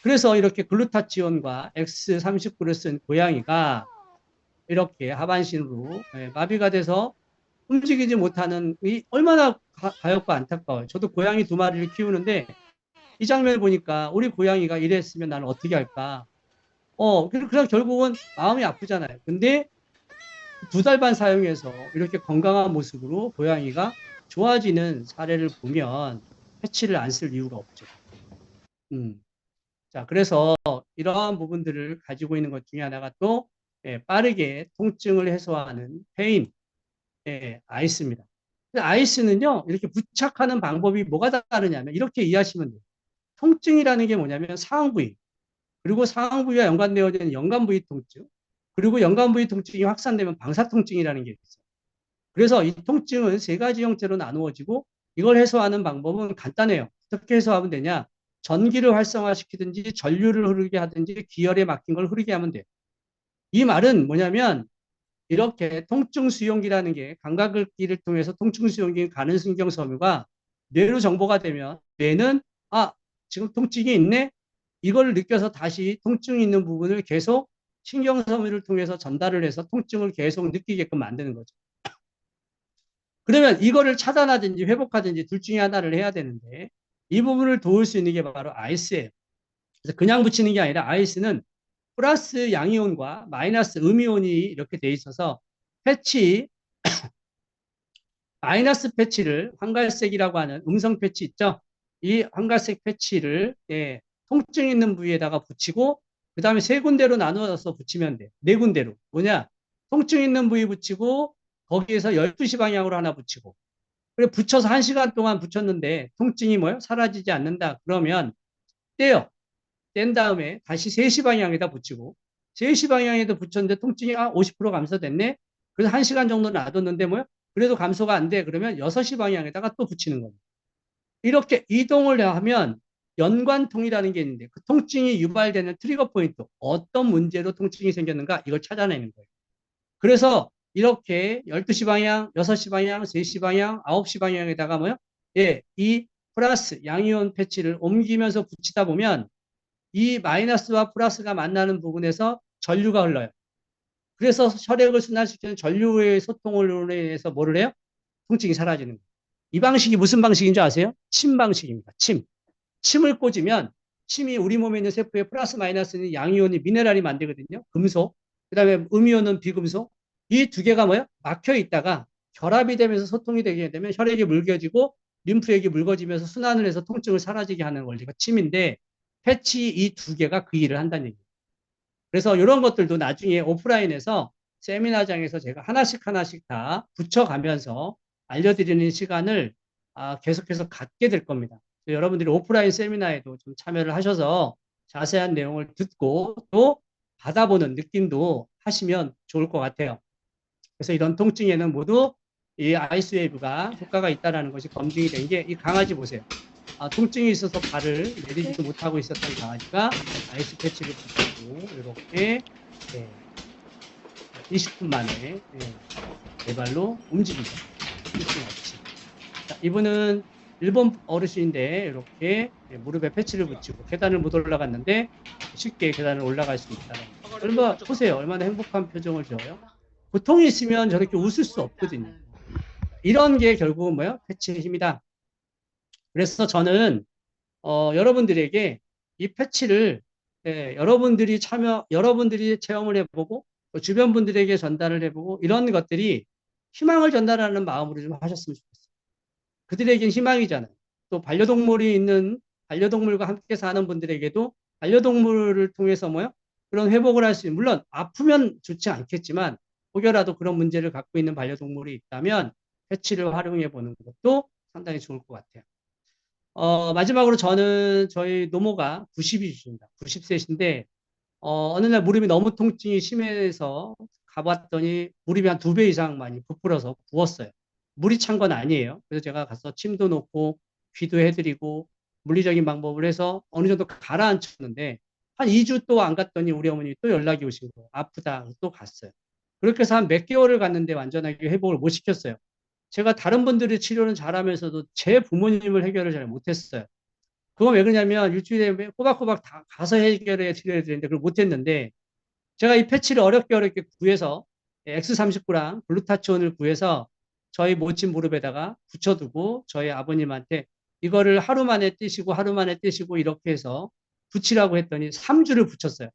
그래서 이렇게 글루타치온과 X39를 쓴 고양이가 이렇게 하반신으로 마비가 돼서 움직이지 못하는 이 얼마나 가엾고 안타까워요. 저도 고양이 두 마리를 키우는데 이 장면을 보니까 우리 고양이가 이랬으면 나는 어떻게 할까? 그래서 결국은 마음이 아프잖아요. 근데 두 달 반 사용해서 이렇게 건강한 모습으로 고양이가 좋아지는 사례를 보면 패치를 안 쓸 이유가 없죠. 음. 자, 그래서 이러한 부분들을 가지고 있는 것 중에 하나가 또 빠르게 통증을 해소하는 페인 아이스입니다. 아이스는요, 이렇게 부착하는 방법이 뭐가 다르냐면 이렇게 이해하시면 돼요. 통증이라는 게 뭐냐면 상응 부위, 그리고 상응 부위와 연관되어 있는 연관 부위 통증, 그리고 연관 부위 통증이 확산되면 방사 통증이라는 게 있어요. 그래서 이 통증은 세 가지 형태로 나누어지고 이걸 해소하는 방법은 간단해요. 어떻게 해소하면 되냐? 전기를 활성화시키든지 전류를 흐르게 하든지 기혈에 막힌 걸 흐르게 하면 돼요. 이 말은 뭐냐면 이렇게 통증 수용기라는 게 감각기를 통해서 통증 수용기 가는 신경 섬유가 뇌로 정보가 되면 뇌는 지금 통증이 있네. 이걸 느껴서 다시 통증이 있는 부분을 계속 신경 섬유를 통해서 전달을 해서 통증을 계속 느끼게끔 만드는 거죠. 그러면 이거를 차단하든지 회복하든지 둘 중에 하나를 해야 되는데 이 부분을 도울 수 있는 게 바로 아이스예요. 그래서 그냥 붙이는 게 아니라 아이스는 플러스 양이온과 마이너스 음이온이 이렇게 돼 있어서 패치, 마이너스 패치를 황갈색이라고 하는 음성 패치 있죠? 이 황갈색 패치를 통증 있는 부위에다가 붙이고 그 다음에 세 군데로 나누어서 붙이면 돼. 네 군데로. 뭐냐? 통증 있는 부위 붙이고 거기에서 12시 방향으로 하나 붙이고 그래 붙여서 1시간 동안 붙였는데 통증이 뭐요? 사라지지 않는다. 그러면 떼요. 뗀 다음에 다시 3시 방향에다 붙이고 3시 방향에도 붙였는데 통증이 50% 감소됐네. 그래서 1시간 정도 놔뒀는데 뭐요? 그래도 감소가 안 돼. 그러면 6시 방향에다가 또 붙이는 겁니다. 이렇게 이동을 하면 연관통이라는 게 있는데 그 통증이 유발되는 트리거 포인트, 어떤 문제로 통증이 생겼는가 이걸 찾아내는 거예요. 그래서 이렇게 12시 방향, 6시 방향, 3시 방향, 9시 방향에다가 뭐요? 이 플러스 양이온 패치를 옮기면서 붙이다 보면 이 마이너스와 플러스가 만나는 부분에서 전류가 흘러요. 그래서 혈액을 순환시키는 전류의 소통으로 인해서 뭐를 해요? 통증이 사라지는 거예요. 이 방식이 무슨 방식인 줄 아세요? 침 방식입니다. 침. 침을 꽂으면 침이 우리 몸에 있는 세포에 플러스 마이너스는 양이온이 미네랄이 만들거든요. 금속. 그 다음에 음이온은 비금속. 이 두 개가 뭐야? 막혀 있다가 결합이 되면서 소통이 되게 되면 혈액이 묽어지고 림프액이 묽어지면서 순환을 해서 통증을 사라지게 하는 원리가 침인데 패치 이 두 개가 그 일을 한다는 얘기예요. 그래서 이런 것들도 나중에 오프라인에서 세미나장에서 제가 하나씩 하나씩 다 붙여가면서 알려드리는 시간을 계속해서 갖게 될 겁니다. 여러분들이 오프라인 세미나에도 좀 참여를 하셔서 자세한 내용을 듣고 또 받아보는 느낌도 하시면 좋을 것 같아요. 그래서 이런 통증에는 모두 이 아이스웨이브가 효과가 있다는 것이 검증이 된 게 이 강아지 보세요. 통증이 있어서 발을 내리지도 못하고 있었던 강아지가 아이스 패치를 붙이고 이렇게 20분 만에 네 발로 움직이죠. 통증 없이. 자, 이분은 일본 어르신인데 이렇게 무릎에 패치를 붙이고 계단을 못 올라갔는데 쉽게 계단을 올라갈 수 있다는 얼마 보세요. 얼마나 행복한 표정을 지어요. 고통이 있으면 저렇게 웃을 수 없거든요. 이런 게 결국은 뭐예요? 패치의 힘이다. 그래서 저는 여러분들에게 이 패치를 여러분들이 체험을 해보고 주변 분들에게 전달을 해보고 이런 것들이 희망을 전달하는 마음으로 좀 하셨으면 좋겠어요. 그들에겐 희망이잖아요. 또 반려동물과 함께 사는 분들에게도 반려동물을 통해서 뭐요? 그런 회복을 할 수 있는, 물론 아프면 좋지 않겠지만 혹여라도 그런 문제를 갖고 있는 반려동물이 있다면 패치를 활용해 보는 것도 상당히 좋을 것 같아요. 마지막으로 저는 저희 노모가 90이십니다. 90세신데, 어느 날 무릎이 너무 통증이 심해서 가봤더니 무릎이 한 2배 이상 많이 부풀어서 부었어요. 물이 찬 건 아니에요. 그래서 제가 가서 침도 놓고 귀도 해드리고 물리적인 방법을 해서 어느 정도 가라앉혔는데 한 2주 또 안 갔더니 우리 어머니 또 연락이 오신 거예요. 아프다. 또 갔어요. 그렇게 해서 한 몇 개월을 갔는데 완전하게 회복을 못 시켰어요. 제가 다른 분들의 치료는 잘하면서도 제 부모님을 해결을 잘 못했어요. 그건 왜 그러냐면 일주일에 꼬박꼬박 다 가서 해결해 드려야 되는데 그걸 못했는데 제가 이 패치를 어렵게 구해서 X39랑 글루타치온을 구해서 저희 모친 무릎에다가 붙여두고 저희 아버님한테 이거를 하루 만에 떼시고 하루 만에 떼시고 이렇게 해서 붙이라고 했더니 3주를 붙였어요.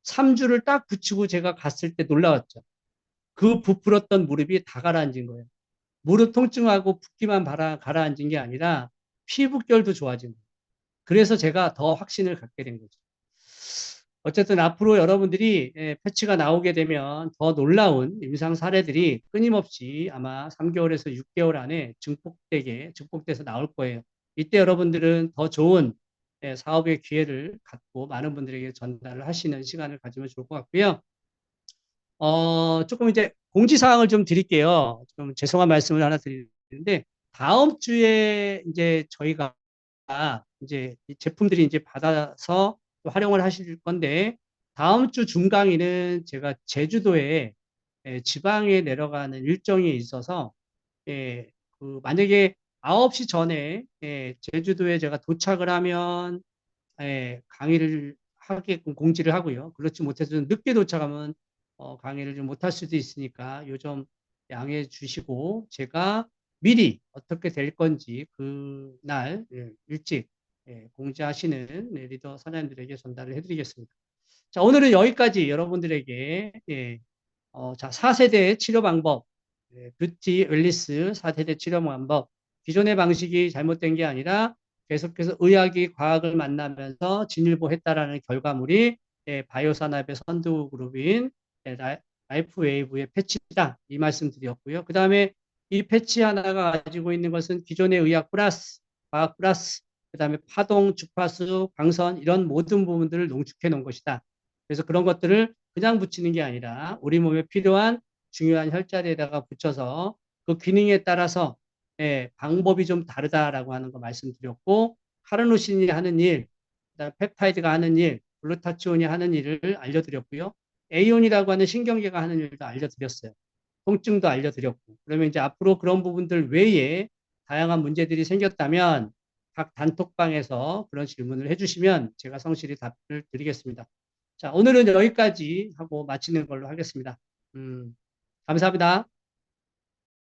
3주를 딱 붙이고 제가 갔을 때 놀라웠죠. 그 부풀었던 무릎이 다 가라앉은 거예요. 무릎 통증하고 붓기만 가라앉은 게 아니라 피부결도 좋아진 거예요. 그래서 제가 더 확신을 갖게 된 거죠. 어쨌든 앞으로 여러분들이 패치가 나오게 되면 더 놀라운 임상 사례들이 끊임없이 아마 3개월에서 6개월 안에 증폭돼서 나올 거예요. 이때 여러분들은 더 좋은 사업의 기회를 갖고 많은 분들에게 전달을 하시는 시간을 가지면 좋을 것 같고요. 조금 이제 공지사항을 좀 드릴게요. 좀 죄송한 말씀을 하나 드리는데, 다음 주에 이제 저희가 이제 이 제품들이 이제 받아서 또 활용을 하실 건데, 다음 주 중강의는 제가 제주도에 지방에 내려가는 일정이 있어서, 만약에 9시 전에 제주도에 제가 도착을 하면 강의를 하게끔 공지를 하고요. 그렇지 못해서 늦게 도착하면 강의를 좀 못할 수도 있으니까 요즘 양해해 주시고 제가 미리 어떻게 될 건지 그날 일찍 공지하시는 리더 사장님들에게 전달을 해드리겠습니다. 자, 오늘은 여기까지 여러분들에게 자, 4세대 치료 방법, 뷰티 웰리스 4세대 치료 방법, 기존의 방식이 잘못된 게 아니라 계속해서 의학이 과학을 만나면서 진일보했다라는 결과물이 바이오 산업의 선두 그룹인 라이프 웨이브의 패치다 이 말씀 드렸고요. 그 다음에 이 패치 하나가 가지고 있는 것은 기존의 의학 플러스 과학 플러스 그 다음에 파동, 주파수, 광선 이런 모든 부분들을 농축해 놓은 것이다. 그래서 그런 것들을 그냥 붙이는 게 아니라 우리 몸에 필요한 중요한 혈자리에다가 붙여서 그 기능에 따라서 방법이 좀 다르다라고 하는 거 말씀드렸고 카르노신이 하는 일, 그다음 펩타이드가 하는 일, 글루타치온이 하는 일을 알려드렸고요. A온이라고 하는 신경계가 하는 일도 알려드렸어요. 통증도 알려드렸고 그러면 이제 앞으로 그런 부분들 외에 다양한 문제들이 생겼다면 각 단톡방에서 그런 질문을 해주시면 제가 성실히 답을 드리겠습니다. 자, 오늘은 여기까지 하고 마치는 걸로 하겠습니다. 감사합니다.